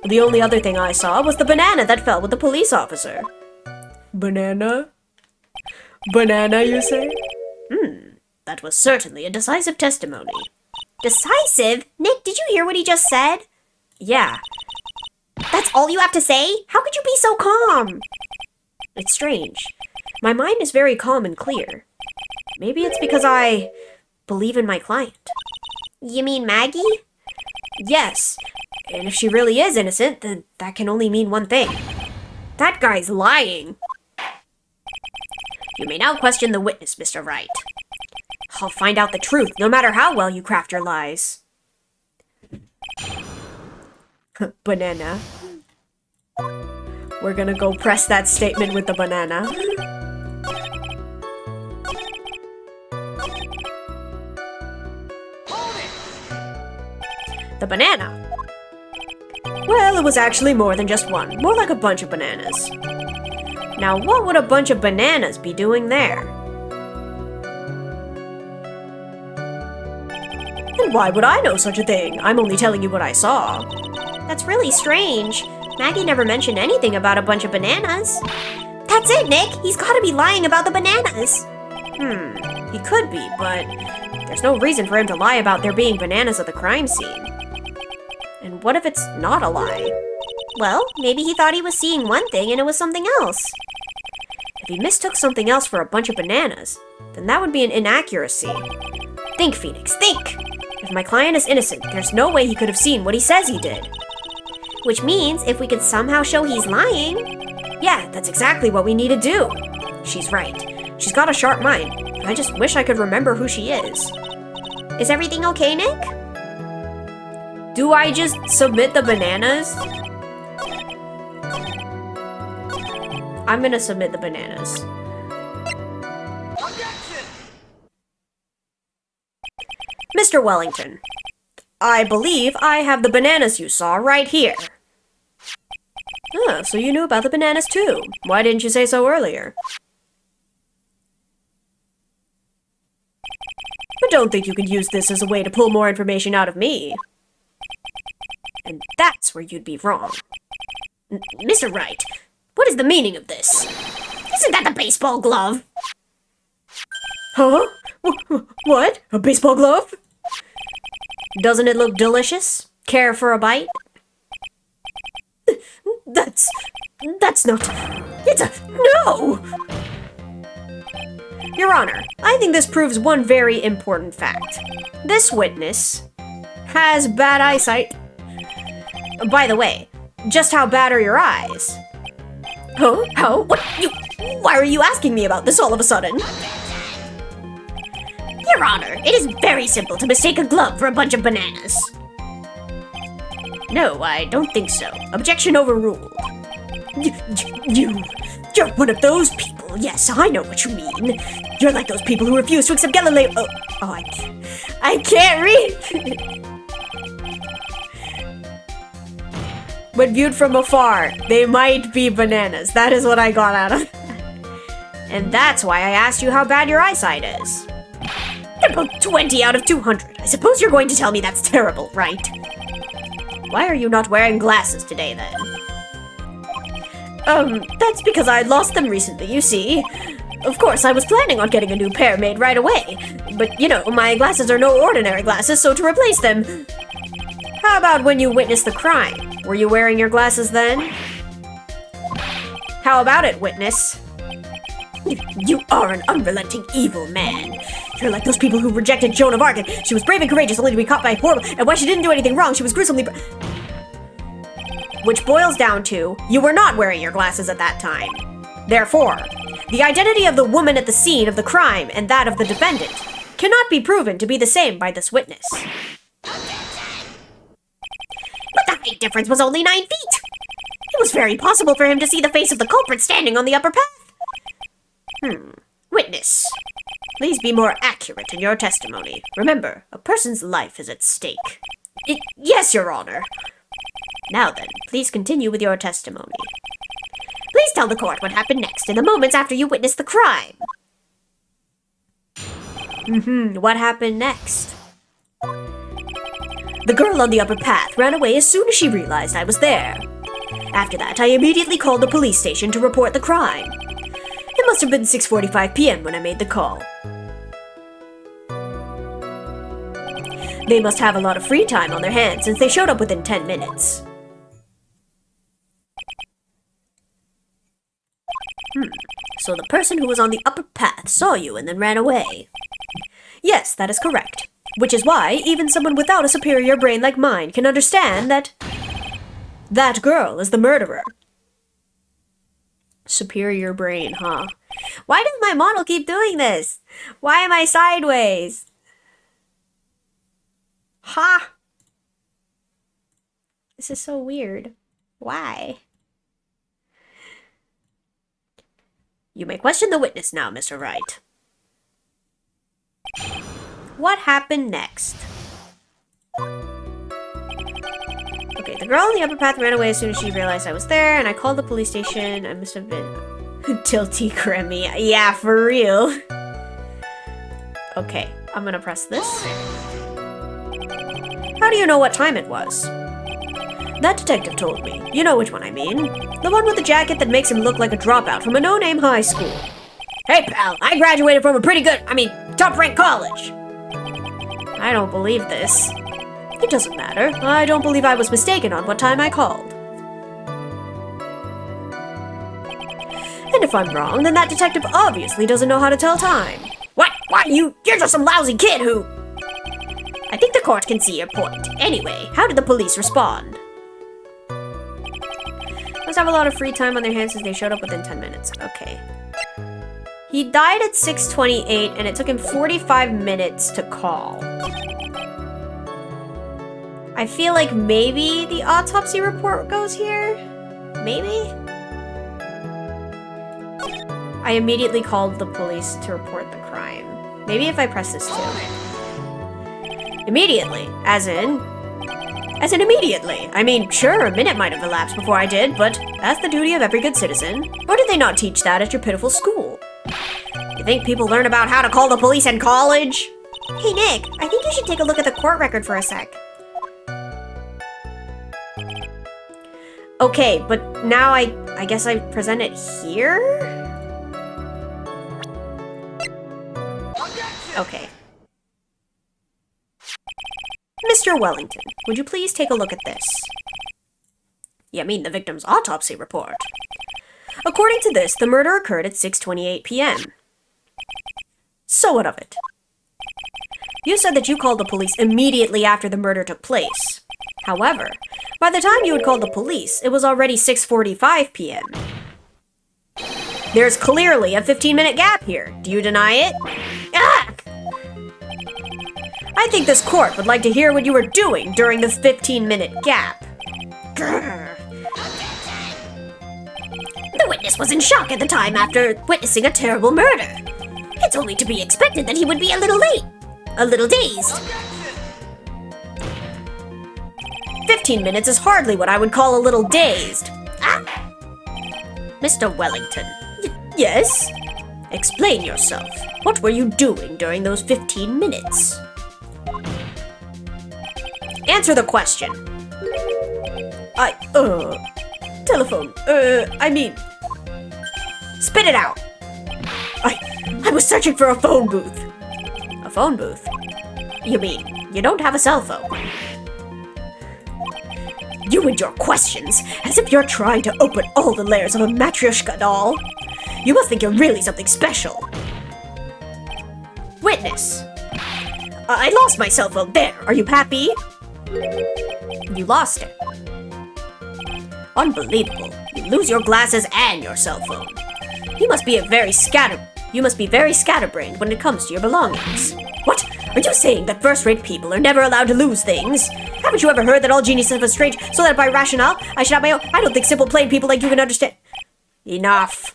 The only other thing I saw was the banana that fell with the police officer. Banana? Banana, you say? That was certainly a decisive testimony. Decisive? Nick, did you hear what he just said? Yeah. That's all you have to say? How could you be so calm? It's strange. My mind is very calm and clear. Maybe it's because I believe in my client. You mean Maggey? Yes. And if she really is innocent, then that can only mean one thing. That guy's lying. You may now question the witness, Mr. Wright. I'll find out the truth, no matter how well you craft your lies. Banana. We're gonna go press that statement with the banana. The banana. Well, it was actually more than just one. More like a bunch of bananas. Now, what would a bunch of bananas be doing there? And why would I know such a thing? I'm only telling you what I saw. That's really strange. Maggey never mentioned anything about a bunch of bananas. That's it, Nick! He's gotta be lying about the bananas! He could be, but there's no reason for him to lie about there being bananas at the crime scene. And what if it's not a lie? Well, maybe he thought he was seeing one thing and it was something else. If he mistook something else for a bunch of bananas, then that would be an inaccuracy. Think, Phoenix, think! If my client is innocent, there's no way he could have seen what he says he did. Which means if we could somehow show he's lying... Yeah, that's exactly what we need to do. She's right. She's got a sharp mind. I just wish I could remember who she is. Is everything okay, Nick? Do I just submit the bananas? I'm gonna submit the bananas. Objection! Mr. Wellington, I believe I have the bananas you saw right here. Ah, so you knew about the bananas too. Why didn't you say so earlier? I don't think you could use this as a way to pull more information out of me. And that's where you'd be wrong. Mr. Wright, what is the meaning of this? Isn't that the baseball glove? Huh? What? A baseball glove? Doesn't it look delicious? Care for a bite? That's not... It's a... No! Your Honor, I think this proves one very important fact. This witness has bad eyesight. By the way, just how bad are your eyes? Huh? How? What? Why are you asking me about this all of a sudden? Your Honor, it is very simple to mistake a glove for a bunch of bananas. No, I don't think so. Objection overruled. You're one of those people. Yes, I know what you mean. You're like those people who refuse to accept Galileo. I can't read. When viewed from afar, they might be bananas. That is what I got out of it. And that's why I asked you how bad your eyesight is. About 20 out of 200. I suppose you're going to tell me that's terrible, right? Why are you not wearing glasses today, then? That's because I lost them recently, you see. Of course, I was planning on getting a new pair made right away. But, you know, my glasses are no ordinary glasses, so to replace them... How about when you witnessed the crime? Were you wearing your glasses then? How about it, witness? You are an unrelenting evil man. You're like those people who rejected Joan of Arc. She was brave and courageous only to be caught by horrible... And why she didn't do anything wrong, she was gruesomely... Which boils down to, you were not wearing your glasses at that time. Therefore, the identity of the woman at the scene of the crime and that of the defendant cannot be proven to be the same by this witness. But the height difference was only 9 feet! It was very possible for him to see the face of the culprit standing on the upper path. Witness, please be more accurate in your testimony. Remember, a person's life is at stake. Yes, Your Honor. Now then, please continue with your testimony. Please tell the court what happened next in the moments after you witnessed the crime. What happened next? The girl on the upper path ran away as soon as she realized I was there. After that, I immediately called the police station to report the crime. It must have been 6:45 p.m. when I made the call. They must have a lot of free time on their hands since they showed up within 10 minutes. So the person who was on the upper path saw you and then ran away. Yes, that is correct. Which is why even someone without a superior brain like mine can understand that that girl is the murderer. Superior brain, huh? Why does my model keep doing this? Why am I sideways? Ha! This is so weird. Why? You may question the witness now, Mr. Wright. What happened next? Okay, the girl in the upper path ran away as soon as she realized I was there, and I called the police station. I must have been tilty Grammy. Yeah, for real. Okay, I'm gonna press this. How do you know what time it was? That detective told me. You know which one I mean. The one with the jacket that makes him look like a dropout from a no-name high school. Hey, pal, I graduated from a top-ranked college. I don't believe this. It doesn't matter. I don't believe I was mistaken on what time I called. And if I'm wrong, then that detective obviously doesn't know how to tell time. What? You're just some lousy kid who... I think the court can see your point. Anyway, how did the police respond? Must have a lot of free time on their hands since they showed up within 10 minutes. Okay. He died at 6:28 and it took him 45 minutes to call. I feel like maybe the autopsy report goes here? Maybe? I immediately called the police to report the crime. Maybe if I press this too. Immediately, as in immediately. I mean, sure, a minute might have elapsed before I did, but that's the duty of every good citizen. Or did they not teach that at your pitiful school? You think people learn about how to call the police in college? Hey, Nick, I think you should take a look at the court record for a sec. Okay, but now I guess I present it here? Okay. Mr. Wellington, would you please take a look at this? You mean the victim's autopsy report. According to this, the murder occurred at 6:28 p.m. So what of it? You said that you called the police immediately after the murder took place. However, by the time you had called the police, it was already 6:45 p.m. There's clearly a 15-minute gap here. Do you deny it? Ah! I think this court would like to hear what you were doing during the 15-minute gap. Grr. The witness was in shock at the time after witnessing a terrible murder. It's only to be expected that he would be a little late. A little dazed. 15 minutes is hardly what I would call a little dazed. Ah. Mr. Wellington. Yes? Explain yourself. What were you doing during those 15 minutes? Answer the question. Telephone. I mean... Spit it out. I was searching for a phone booth. A phone booth? You mean, you don't have a cell phone? You and your questions, as if you're trying to open all the layers of a Matryoshka doll. You must think you're really something special. Witness. I lost my cell phone. There, are you happy? You lost it. Unbelievable. You lose your glasses and your cell phone. You must be very scatterbrained when it comes to your belongings. What? Are you saying that first-rate people are never allowed to lose things? Haven't you ever heard that all geniuses have a strange, so that by rationale, I should have my own? I don't think simple plain people like you can understand. Enough.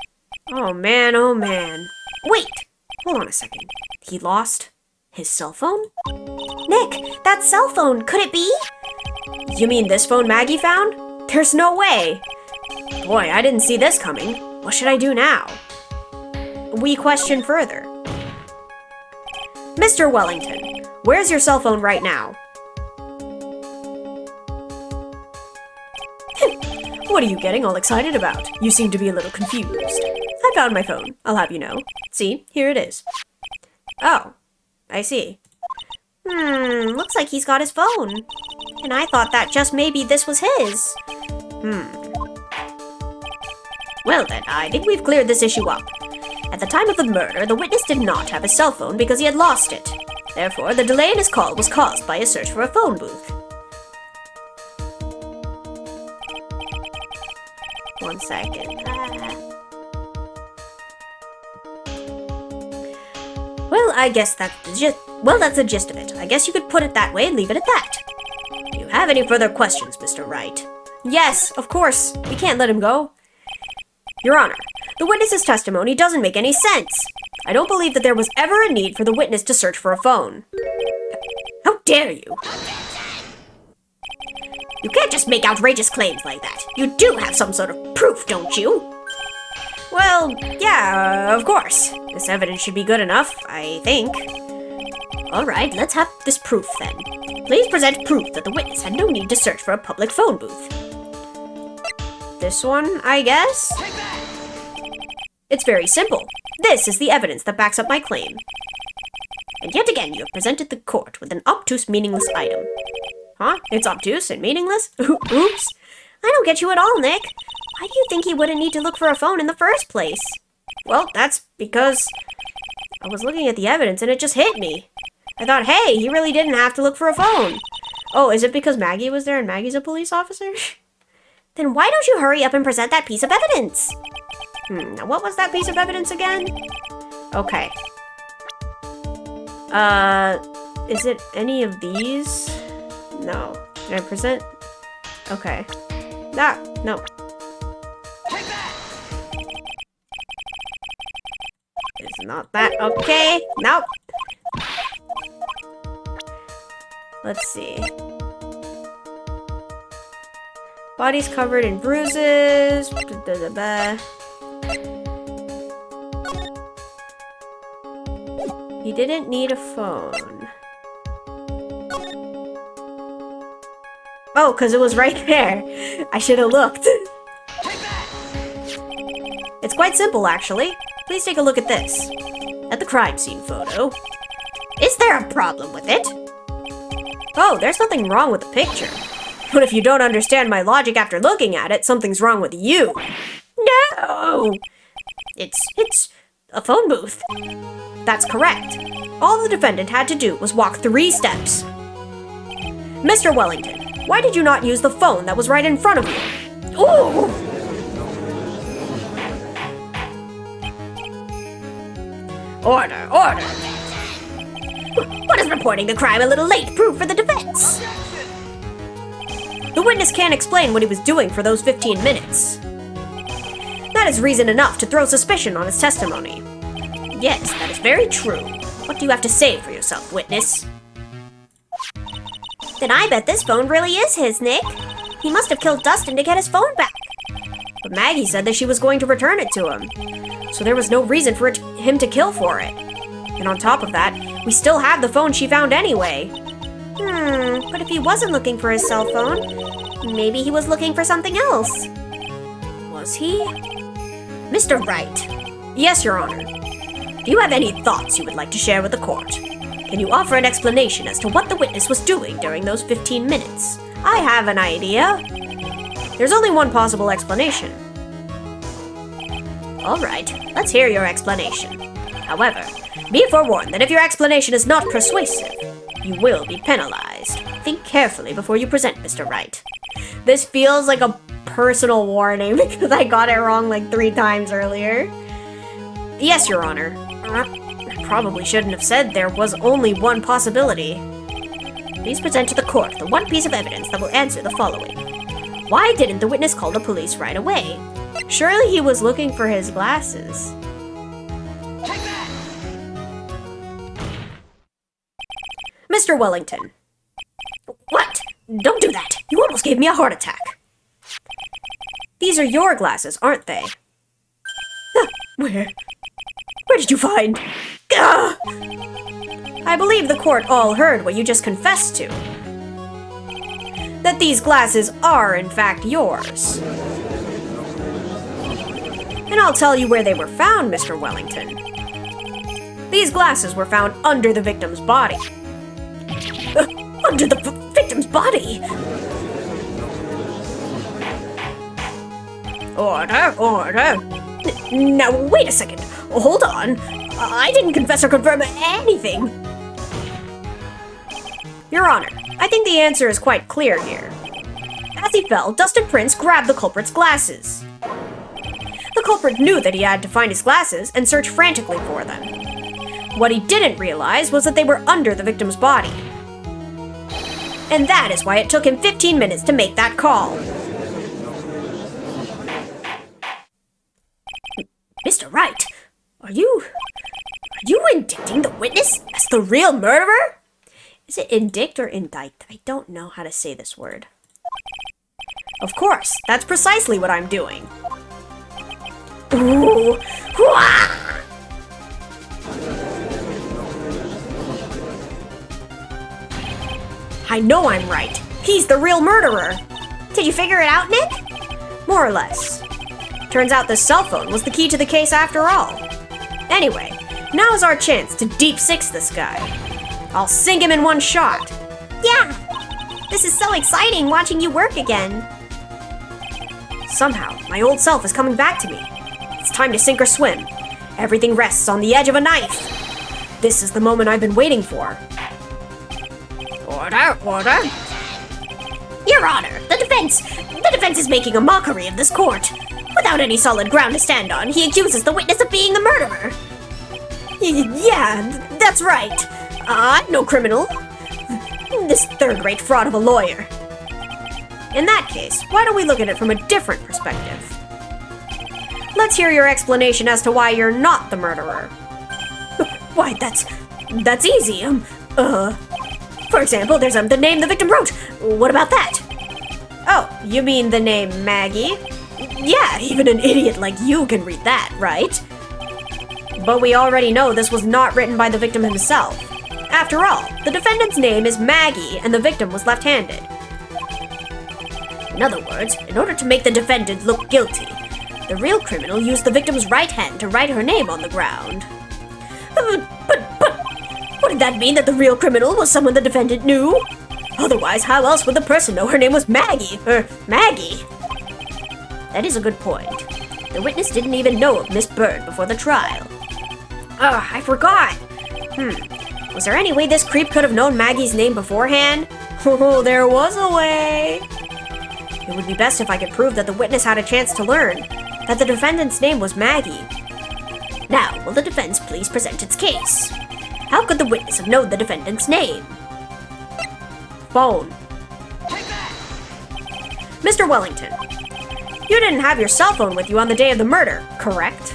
Oh man, oh man. Wait! Hold on a second. He lost his cell phone? Nick, that cell phone, could it be? You mean this phone Maggey found? There's no way. Boy, I didn't see this coming. What should I do now? We question further. Mr. Wellington, where's your cell phone right now? What are you getting all excited about? You seem to be a little confused. I found my phone, I'll have you know. See, here it is. Oh, I see. Looks like he's got his phone. And I thought that just maybe this was his. Well then, I think we've cleared this issue up. At the time of the murder, the witness did not have a cell phone because he had lost it. Therefore, the delay in his call was caused by a search for a phone booth. 1 second. I guess that's the gist of it. I guess you could put it that way and leave it at that. Do you have any further questions, Mr. Wright? Yes, of course. We can't let him go. Your Honor, the witness's testimony doesn't make any sense. I don't believe that there was ever a need for the witness to search for a phone. How dare you? You can't just make outrageous claims like that. You do have some sort of proof, don't you? Well, yeah, of course. This evidence should be good enough, I think. All right, let's have this proof then. Please present proof that the witness had no need to search for a public phone booth. This one, I guess? It's very simple. This is the evidence that backs up my claim. And yet again, you have presented the court with an obtuse, meaningless item. Huh? It's obtuse and meaningless? Oops. I don't get you at all, Nick. Why do you think he wouldn't need to look for a phone in the first place? Well, that's because I was looking at the evidence and it just hit me. I thought, hey, he really didn't have to look for a phone. Oh, is it because Maggey was there and Maggey's a police officer? Then why don't you hurry up and present that piece of evidence? Now what was that piece of evidence again? Okay. Is it any of these? No. Can I present? Okay. No. It's not that. Okay. Nope. Let's see. Body's covered in bruises. He didn't need a phone. Oh, because it was right there. I should have looked. It's quite simple, actually. Please take a look at this. At the crime scene photo. Is there a problem with it? Oh, there's nothing wrong with the picture. But if you don't understand my logic after looking at it, something's wrong with you. No! It's a phone booth. That's correct. All the defendant had to do was walk 3 steps. Mr. Wellington, why did you not use the phone that was right in front of you? Ooh! Order! What is reporting the crime a little late proof for the defense? The witness can't explain what he was doing for those 15 minutes. That is reason enough to throw suspicion on his testimony. Yes, that is very true. What do you have to say for yourself, witness? Then I bet this phone really is his, Nick. He must have killed Dustin to get his phone back. But Maggey said that she was going to return it to him, so there was no reason for him to kill for it. And on top of that, we still have the phone she found anyway. But if he wasn't looking for his cell phone, maybe he was looking for something else. Was he? Mr. Wright. Yes, Your Honor. Do you have any thoughts you would like to share with the court? Can you offer an explanation as to what the witness was doing during those 15 minutes? I have an idea. There's only one possible explanation. All right, let's hear your explanation. However, be forewarned that if your explanation is not persuasive, you will be penalized. Think carefully before you present, Mr. Wright. This feels like a personal warning because I got it wrong like 3 times earlier. Yes, Your Honor. I probably shouldn't have said there was only one possibility. Please present to the court the one piece of evidence that will answer the following. Why didn't the witness call the police right away? Surely he was looking for his glasses. Mr. Wellington. What? Don't do that. You almost gave me a heart attack. These are your glasses, aren't they? Where did you find? I believe the court all heard what you just confessed to. That these glasses are, in fact, yours. And I'll tell you where they were found, Mr. Wellington. These glasses were found under the victim's body. Under the victim's body? Order. Now, wait a second. Hold on. I didn't confess or confirm anything. Your Honor, I think the answer is quite clear here. As he fell, Dustin Prince grabbed the culprit's glasses. The culprit knew that he had to find his glasses and search frantically for them. What he didn't realize was that they were under the victim's body. And that is why it took him 15 minutes to make that call. Mr. Wright, are you indicting the witness as the real murderer? Is it indict or indict? I don't know how to say this word. Of course, that's precisely what I'm doing. Ooh. Wah! I know I'm right. He's the real murderer. Did you figure it out, Nick? More or less. Turns out this cell phone was the key to the case after all. Anyway, now is our chance to deep six this guy. I'll sink him in one shot. Yeah. This is so exciting watching you work again. Somehow, my old self is coming back to me. It's time to sink or swim. Everything rests on the edge of a knife. This is the moment I've been waiting for. Order, order. Your Honor, the defense is making a mockery of this court. Without any solid ground to stand on, he accuses the witness of being the murderer. Yeah, that's right. I'm no criminal. This third-rate fraud of a lawyer. In that case, why don't we look at it from a different perspective? Let's hear your explanation as to why you're not the murderer. Why, that's easy. For example, there's the name the victim wrote. What about that? Oh, you mean the name Maggey? Yeah, even an idiot like you can read that, right? But we already know this was not written by the victim himself. After all, the defendant's name is Maggey and the victim was left-handed. In other words, in order to make the defendant look guilty, the real criminal used the victim's right hand to write her name on the ground. But, wouldn't that mean that the real criminal was someone the defendant knew? Otherwise, how else would the person know her name was Maggey, or Maggey? That is a good point. The witness didn't even know of Miss Bird before the trial. I forgot. Was there any way this creep could have known Maggey's name beforehand? Oh, there was a way. It would be best if I could prove that the witness had a chance to learn that the defendant's name was Maggey. Now, will the defense please present its case? How could the witness have known the defendant's name? Phone. Mr. Wellington, you didn't have your cell phone with you on the day of the murder, correct?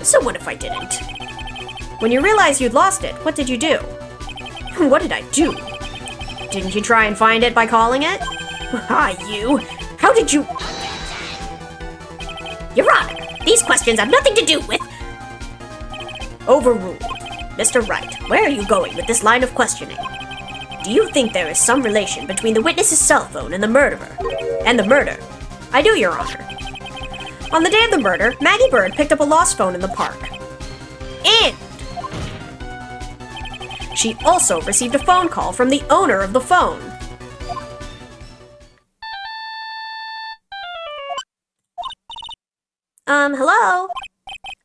So what if I didn't? When you realized you'd lost it, what did you do? What did I do? Didn't you try and find it by calling it? You! How did you... Your Honor, these questions have nothing to do with... Overruled. Mr. Wright, where are you going with this line of questioning? Do you think there is some relation between the witness's cell phone and the murderer? And the murder? I do, Your Honor. On the day of the murder, Maggey Bird picked up a lost phone in the park. And she also received a phone call from the owner of the phone. Hello?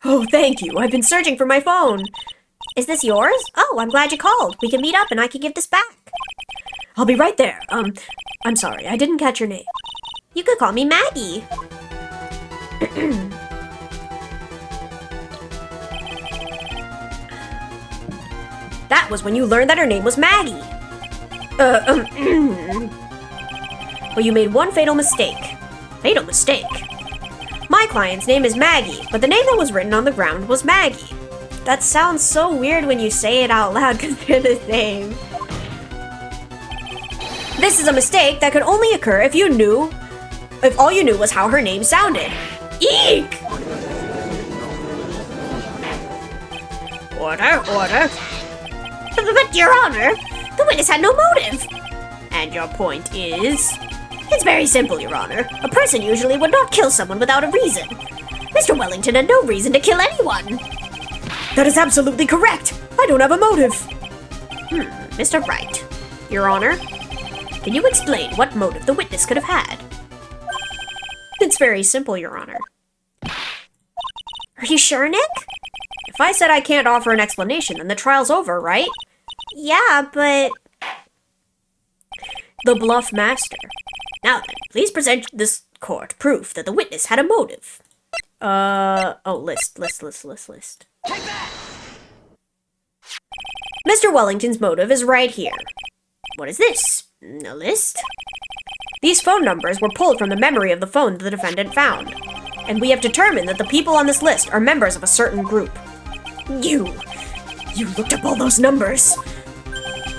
Oh, thank you. I've been searching for my phone. Is this yours? Oh, I'm glad you called. We can meet up and I can give this back. I'll be right there. I'm sorry, I didn't catch your name. You could call me Maggey. That was when you learned that her name was Maggey. Well, you made one fatal mistake. Fatal mistake? My client's name is Maggey, but the name that was written on the ground was Maggey. That sounds so weird when you say it out loud compared to the name. This is a mistake that could only occur if all you knew was how her name sounded. Eek! Order, order. But, Your Honor, the witness had no motive. And your point is? It's very simple, Your Honor. A person usually would not kill someone without a reason. Mr. Wellington had no reason to kill anyone. That is absolutely correct. I don't have a motive. Mr. Wright. Your Honor, can you explain what motive the witness could have had? It's very simple, Your Honor. Are you sure, Nick? If I said I can't offer an explanation, then the trial's over, right? Yeah, but... The bluff master. Now then, please present this court proof that the witness had a motive. List. Take that! Mr. Wellington's motive is right here. What is this? A list? These phone numbers were pulled from the memory of the phone the defendant found, and we have determined that the people on this list are members of a certain group. You looked up all those numbers?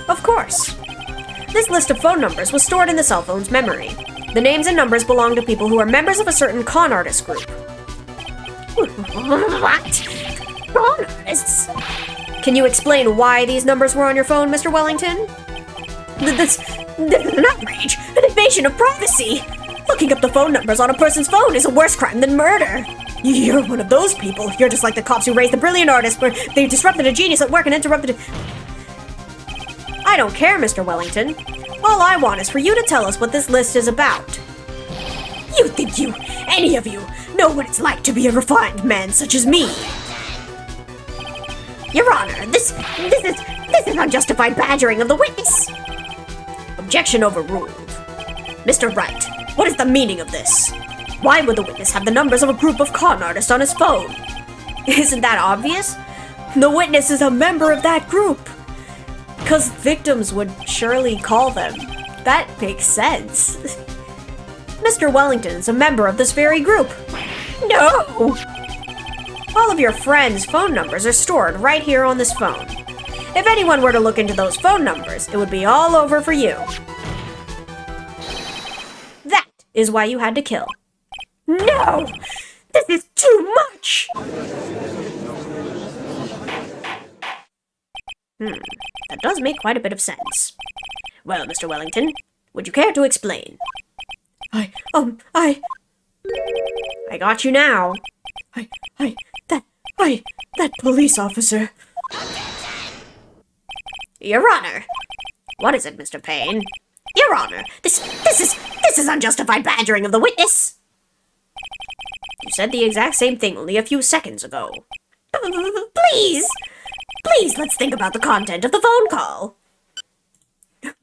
Of course. This list of phone numbers was stored in the cell phone's memory. The names and numbers belong to people who are members of a certain con artist group. What? Con artists? Can you explain why these numbers were on your phone, Mr. Wellington? That's an outrage! An invasion of privacy! Looking up the phone numbers on a person's phone is a worse crime than murder. You're one of those people. You're just like the cops who raised the brilliant artist where they disrupted a genius at work and interrupted. I don't care, Mr. Wellington. All I want is for you to tell us what this list is about. You think any of you, know what it's like to be a refined man such as me? Your Honor, this is unjustified badgering of the witness. Objection overruled. Mr. Wright, what is the meaning of this? Why would the witness have the numbers of a group of con artists on his phone? Isn't that obvious? The witness is a member of that group. Because victims would surely call them. That makes sense. Mr. Wellington is a member of this very group. No! All of your friends' phone numbers are stored right here on this phone. If anyone were to look into those phone numbers, it would be all over for you. That is why you had to kill. No! This is too much! That does make quite a bit of sense. Well, Mr. Wellington, would you care to explain? I got you now. that police officer. Your Honor. What is it, Mr. Payne? Your Honor, this is unjustified badgering of the witness. You said the exact same thing only a few seconds ago. Please, let's think about the content of the phone call.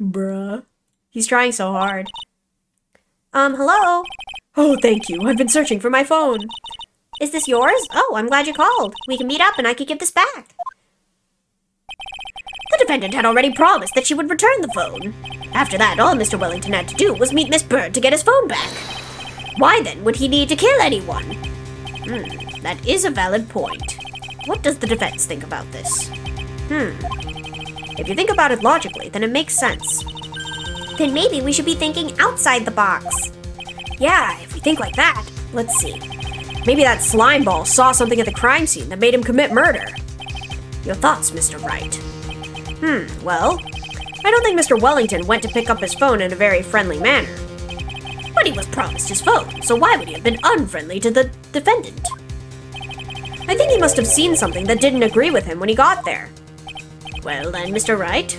Bruh. He's trying so hard. Hello? Oh, thank you. I've been searching for my phone. Is this yours? Oh, I'm glad you called. We can meet up and I can give this back. The defendant had already promised that she would return the phone. After that, all Mr. Wellington had to do was meet Miss Bird to get his phone back. Why then would he need to kill anyone? That is a valid point. What does the defense think about this? If you think about it logically, then it makes sense. Then maybe we should be thinking outside the box. Yeah, if we think like that, let's see. Maybe that slime ball saw something at the crime scene that made him commit murder. Your thoughts, Mr. Wright? Well, I don't think Mr. Wellington went to pick up his phone in a very friendly manner. But he was promised his phone, so why would he have been unfriendly to the defendant? I think he must have seen something that didn't agree with him when he got there. Well then, Mr. Wright,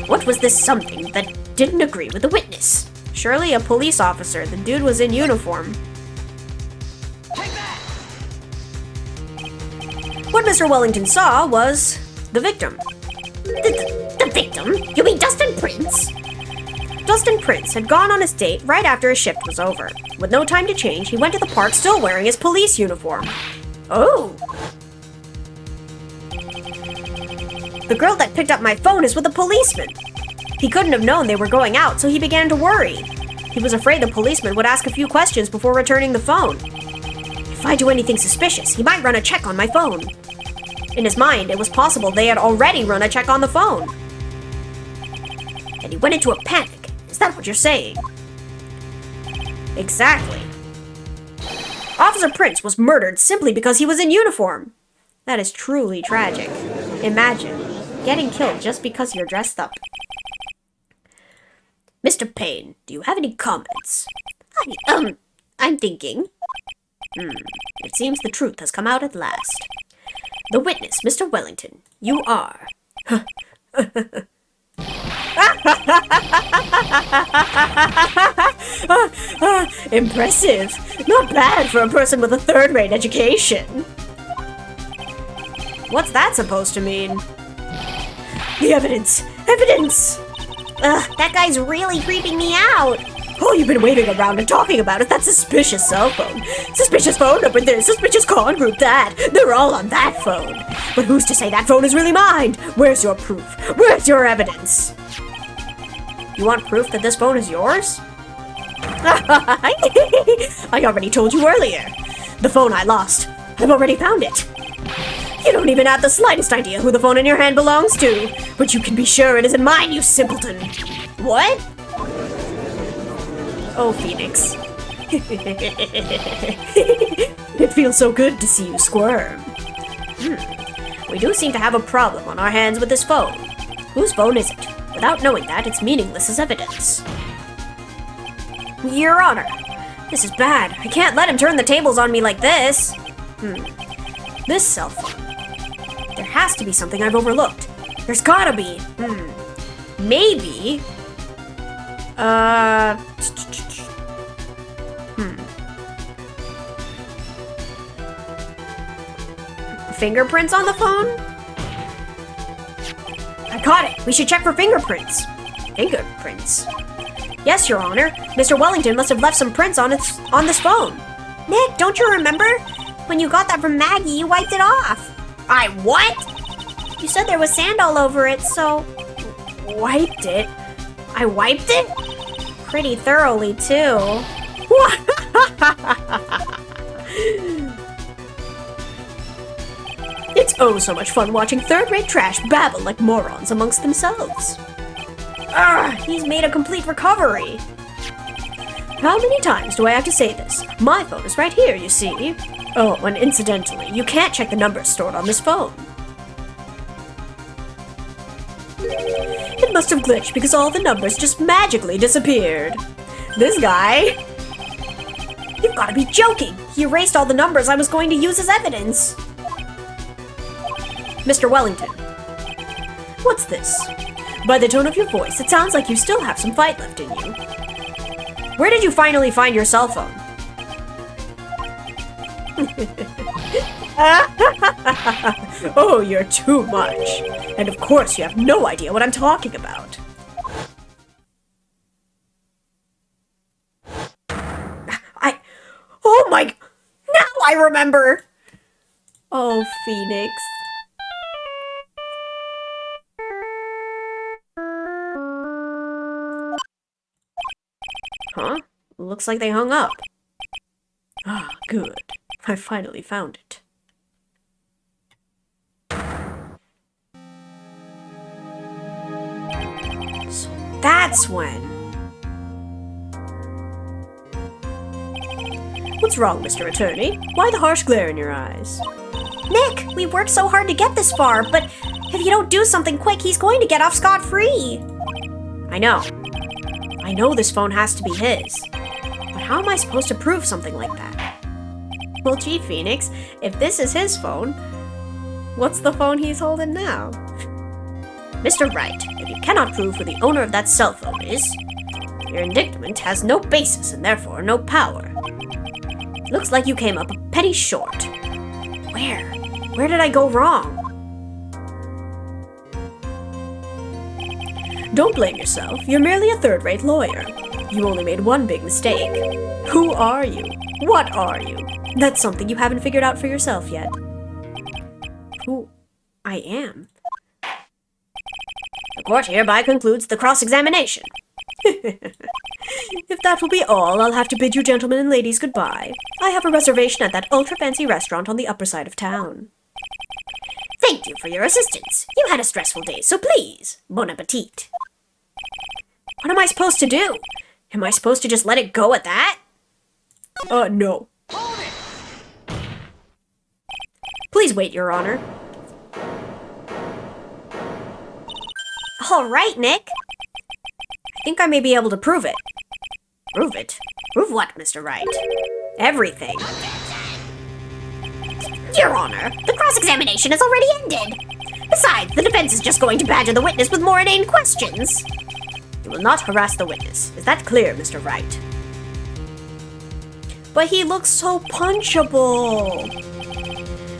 what was this something that didn't agree with the witness? Surely a police officer. The dude was in uniform. What Mr. Wellington saw was the victim. The victim? You mean Dustin Prince? Dustin Prince had gone on his date right after his shift was over. With no time to change, he went to the park still wearing his police uniform. Oh. The girl that picked up my phone is with a policeman. He couldn't have known they were going out, so he began to worry. He was afraid the policeman would ask a few questions before returning the phone. If I do anything suspicious, he might run a check on my phone. In his mind, it was possible they had already run a check on the phone. And he went into a panic. Is that what you're saying? Exactly. Officer Prince was murdered simply because he was in uniform. That is truly tragic. Imagine getting killed just because you're dressed up. Mr. Payne, do you have any comments? I'm thinking. It seems the truth has come out at last. The witness, Mr. Wellington, you are... Impressive. Not bad for a person with a third-rate education. What's that supposed to mean? The evidence! Evidence! That guy's really creeping me out. All you've been waving around and talking about is that suspicious cell phone. Suspicious phone number this, suspicious con group that. They're all on that phone. But who's to say that phone is really mine? Where's your proof? Where's your evidence? You want proof that this phone is yours? I already told you earlier. The phone I lost. I've already found it. You don't even have the slightest idea who the phone in your hand belongs to. But you can be sure it isn't mine, you simpleton. What? Oh, Phoenix. It feels so good to see you squirm. We do seem to have a problem on our hands with this phone. Whose phone is it? Without knowing that, it's meaningless as evidence. Your Honor, this is bad. I can't let him turn the tables on me like this. This cell phone. There has to be something I've overlooked. There's gotta be. Maybe. Fingerprints on the phone? I caught it. We should check for fingerprints. Fingerprints? Yes, Your Honor. Mr. Wellington must have left some prints on this phone. Nick, don't you remember? When you got that from Maggey, you wiped it off. I what? You said there was sand all over it, so... Wiped it? I wiped it? Pretty thoroughly, too. It's oh so much fun watching third-rate trash babble like morons amongst themselves. He's made a complete recovery. How many times do I have to say this? My phone is right here, you see. Oh, and incidentally, you can't check the numbers stored on this phone. It must have glitched because all the numbers just magically disappeared. This guy... You've got to be joking. He erased all the numbers I was going to use as evidence. Mr. Wellington. What's this? By the tone of your voice, it sounds like you still have some fight left in you. Where did you finally find your cell phone? Oh, you're too much. And of course you have no idea what I'm talking about. Oh my... Now I remember! Oh, Phoenix. Huh? Looks like they hung up. Ah, good. I finally found it. So that's when... What's wrong, Mr. Attorney? Why the harsh glare in your eyes? Nick, we worked so hard to get this far, but if you don't do something quick, he's going to get off scot-free. I know. I know this phone has to be his. But how am I supposed to prove something like that? Well, gee, Phoenix, if this is his phone, what's the phone he's holding now? Mr. Wright, if you cannot prove who the owner of that cell phone is, your indictment has no basis and therefore no power. Looks like you came up a penny short. Where? Where did I go wrong? Don't blame yourself. You're merely a third-rate lawyer. You only made one big mistake. Who are you? What are you? That's something you haven't figured out for yourself yet. Who I am? The court hereby concludes the cross-examination. If that will be all, I'll have to bid you gentlemen and ladies goodbye. I have a reservation at that ultra-fancy restaurant on the upper side of town. Thank you for your assistance. You had a stressful day, so please, bon appetit. What am I supposed to do? Am I supposed to just let it go at that? No. Please wait, Your Honor. All right, Nick. I think I may be able to prove it. Prove it? Prove what, Mr. Wright? Everything. Your Honor, the cross-examination has already ended. Besides, the defense is just going to badger the witness with more inane questions. You will not harass the witness. Is that clear, Mr. Wright? But he looks so punchable.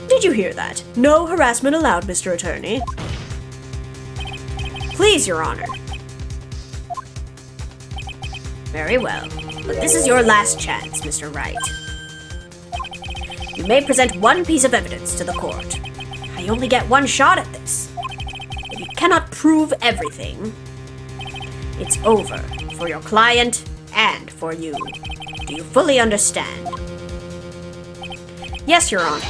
Did you hear that? No harassment allowed, Mr. Attorney. Please, Your Honor. Very well. But this is your last chance, Mr. Wright. You may present one piece of evidence to the court. I only get one shot at this. If you cannot prove everything, it's over for your client and for you. Do you fully understand? Yes, Your Honor.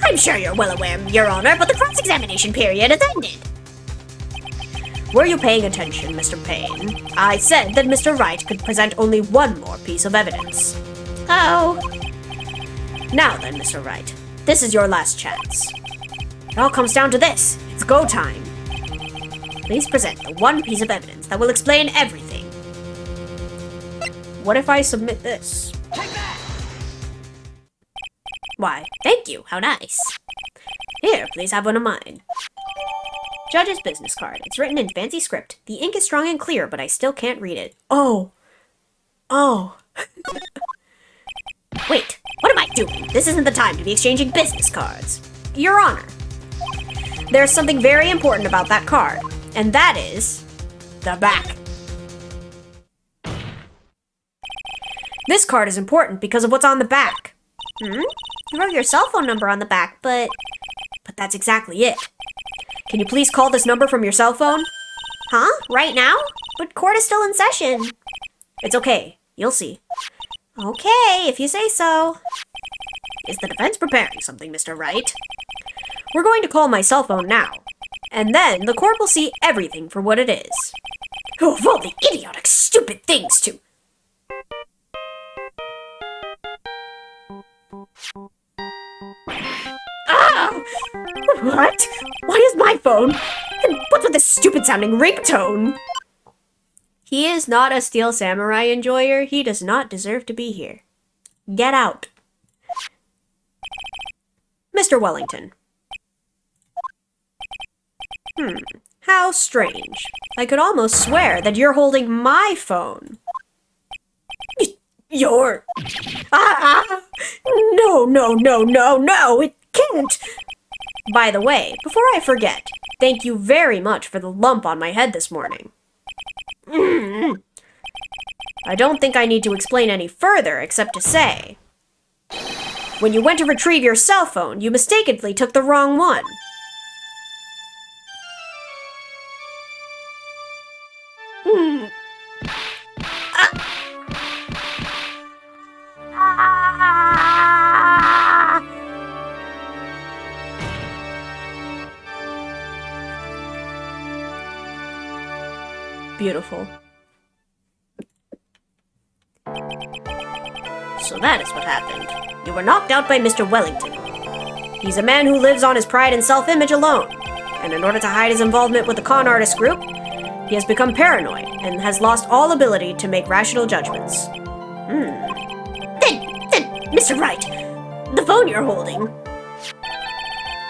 I'm sure you're well aware, Your Honor, but the cross-examination period has ended. Were you paying attention, Mr. Payne? I said that Mr. Wright could present only one more piece of evidence. Oh. Now then, Mr. Wright, this is your last chance. It all comes down to this. It's go time. Please present the one piece of evidence that will explain everything. What if I submit this? Why, thank you. How nice. Here, please have one of mine. Judge's business card. It's written in fancy script. The ink is strong and clear, but I still can't read it. Oh. Wait, what am I doing? This isn't the time to be exchanging business cards. Your Honor, there's something very important about that card, and that is the back. This card is important because of what's on the back. You wrote your cell phone number on the back, but that's exactly it. Can you please call this number from your cell phone? Huh? Right now? But court is still in session. It's okay. You'll see. Okay, if you say so. Is the defense preparing something, Mr. Wright? We're going to call my cell phone now, and then the court will see everything for what it is. Oh, of all the idiotic, stupid things to... Ah! What? Why is my phone? And what's with this stupid-sounding ringtone? He is not a Steel Samurai enjoyer. He does not deserve to be here. Get out. Mr. Wellington. How strange. I could almost swear that you're holding my phone. You're... No, it can't. By the way, before I forget, thank you very much for the lump on my head this morning. I don't think I need to explain any further except to say, when you went to retrieve your cell phone, you mistakenly took the wrong one. Beautiful. So that is what happened. You were knocked out by Mr. Wellington. He's a man who lives on his pride and self-image alone, and in order to hide his involvement with the con artist group, he has become paranoid and has lost all ability to make rational judgments. Then, Mr. Wright, the phone you're holding...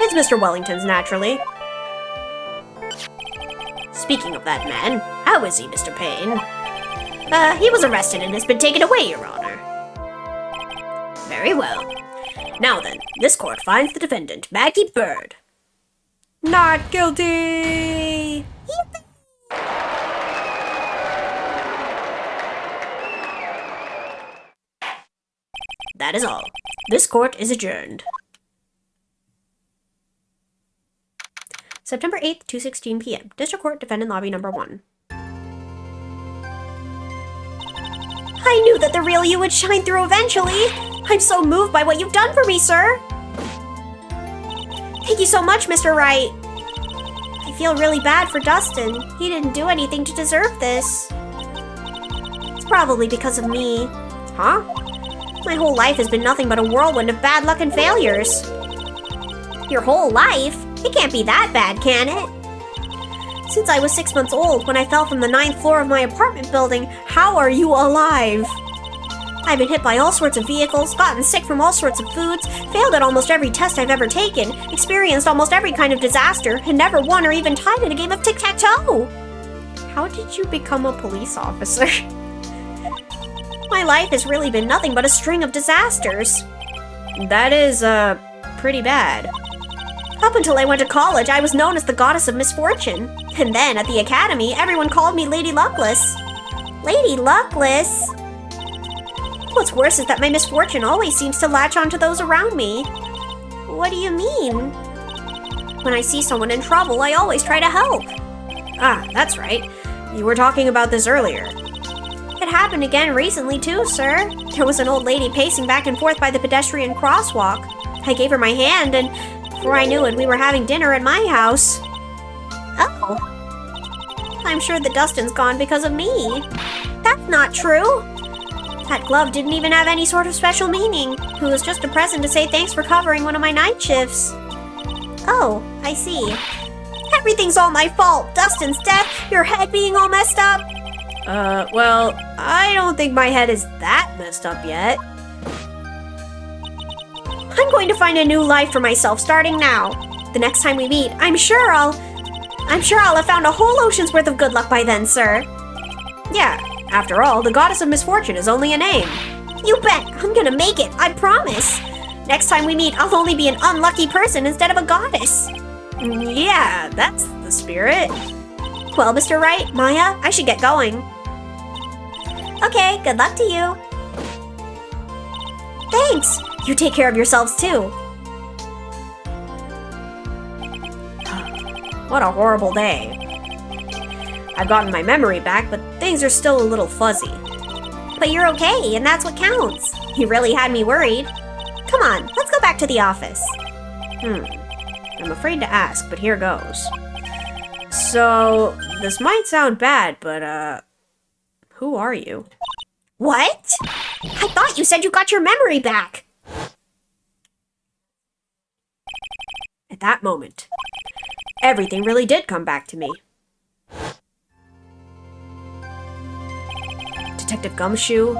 It's Mr. Wellington's, naturally. Speaking of that man, how is he, Mr. Payne? He was arrested and has been taken away, Your Honor. Very well. Now then, this court finds the defendant, Maggey Bird, not guilty! That is all. This court is adjourned. September 8th, 2:16 p.m. District Court, Defendant Lobby Number 1. I knew that the real you would shine through eventually. I'm so moved by what you've done for me, sir. Thank you so much, Mr. Wright. I feel really bad for Dustin. He didn't do anything to deserve this. It's probably because of me. Huh? My whole life has been nothing but a whirlwind of bad luck and failures. Your whole life? It can't be that bad, can it? Since I was 6 months old, when I fell from the 9th floor of my apartment building, how are you alive? I've been hit by all sorts of vehicles, gotten sick from all sorts of foods, failed at almost every test I've ever taken, experienced almost every kind of disaster, and never won or even tied in a game of tic-tac-toe. How did you become a police officer? My life has really been nothing but a string of disasters. That is, pretty bad. Up until I went to college, I was known as the Goddess of Misfortune. And then, at the academy, everyone called me Lady Luckless. Lady Luckless? What's worse is that my misfortune always seems to latch onto those around me. What do you mean? When I see someone in trouble, I always try to help. Ah, that's right. You were talking about this earlier. It happened again recently too, sir. There was an old lady pacing back and forth by the pedestrian crosswalk. I gave her my hand, and before I knew it, we were having dinner at my house. Oh. I'm sure the Dustin's gone because of me. That's not true. That glove didn't even have any sort of special meaning. It was just a present to say thanks for covering one of my night shifts. Oh, I see. Everything's all my fault. Dustin's death, your head being all messed up. Well, I don't think my head is that messed up yet. I'm going to find a new life for myself starting now. The next time we meet, I'm sure I'll have found a whole ocean's worth of good luck by then, sir. Yeah, after all, the goddess of misfortune is only a name. You bet! I'm gonna make it, I promise! Next time we meet, I'll only be an unlucky person instead of a goddess. Yeah, that's the spirit. Well, Mr. Wright, Maya, I should get going. Okay, good luck to you. Thanks! You take care of yourselves too. What a horrible day. I've gotten my memory back, but things are still a little fuzzy. But you're okay, and that's what counts. You really had me worried. Come on, let's go back to the office. I'm afraid to ask, but here goes. So, this might sound bad, but, who are you? What? I thought you said you got your memory back. At that moment, everything really did come back to me. Detective Gumshoe,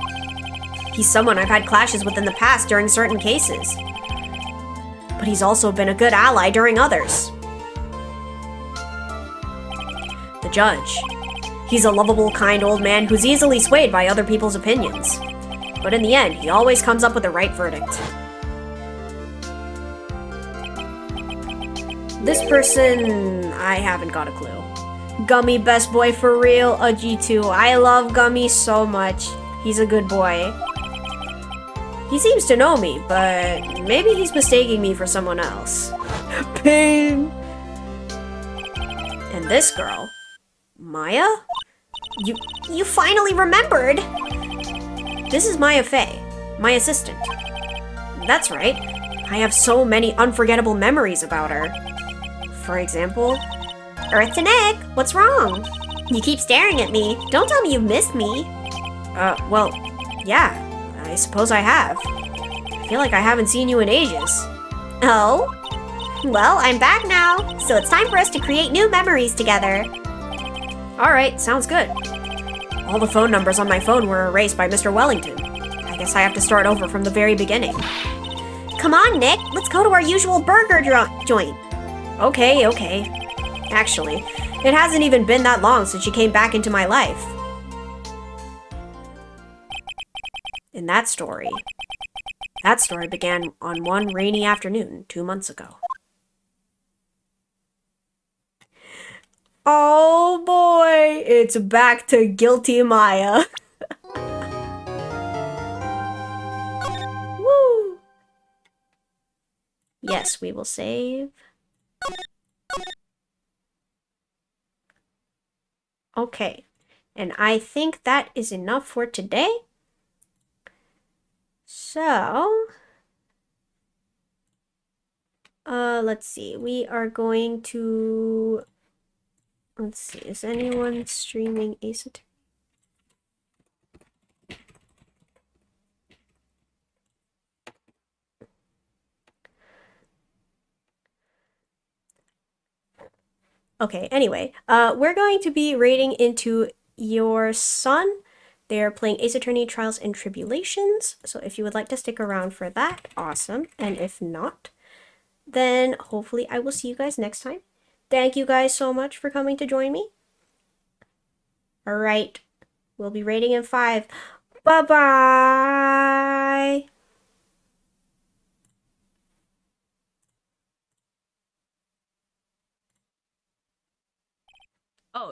he's someone I've had clashes with in the past during certain cases. But he's also been a good ally during others. The judge, he's a lovable, kind old man who's easily swayed by other people's opinions. But in the end, he always comes up with the right verdict. This person, I haven't got a clue. Gummy best boy for real, a G2. I love Gummy so much. He's a good boy. He seems to know me, but maybe he's mistaking me for someone else. Pain! And this girl, Maya? You finally remembered! This is Maya Fey, my assistant. That's right. I have so many unforgettable memories about her. For example, Earth to Nick, what's wrong? You keep staring at me. Don't tell me you missed me. Well, yeah, I suppose I have. I feel like I haven't seen you in ages. Oh? Well, I'm back now, so it's time for us to create new memories together. Alright, sounds good. All the phone numbers on my phone were erased by Mr. Wellington. I guess I have to start over from the very beginning. Come on, Nick, let's go to our usual burger joint. Okay. Actually, it hasn't even been that long since she came back into my life. In that story began on one rainy afternoon 2 months ago. Oh boy, it's back to guilty Maya. Woo! Yes, we will save. Okay, and I think that is enough for today. So, let's see. We are going to, let's see. Is anyone streaming Ace Attorney? Okay, anyway, we're going to be raiding into your son. They're playing Ace Attorney Trials and Tribulations, so if you would like to stick around for that, awesome. And if not, then hopefully I will see you guys next time. Thank you guys so much for coming to join me. Alright, we'll be raiding in 5. Bye-bye!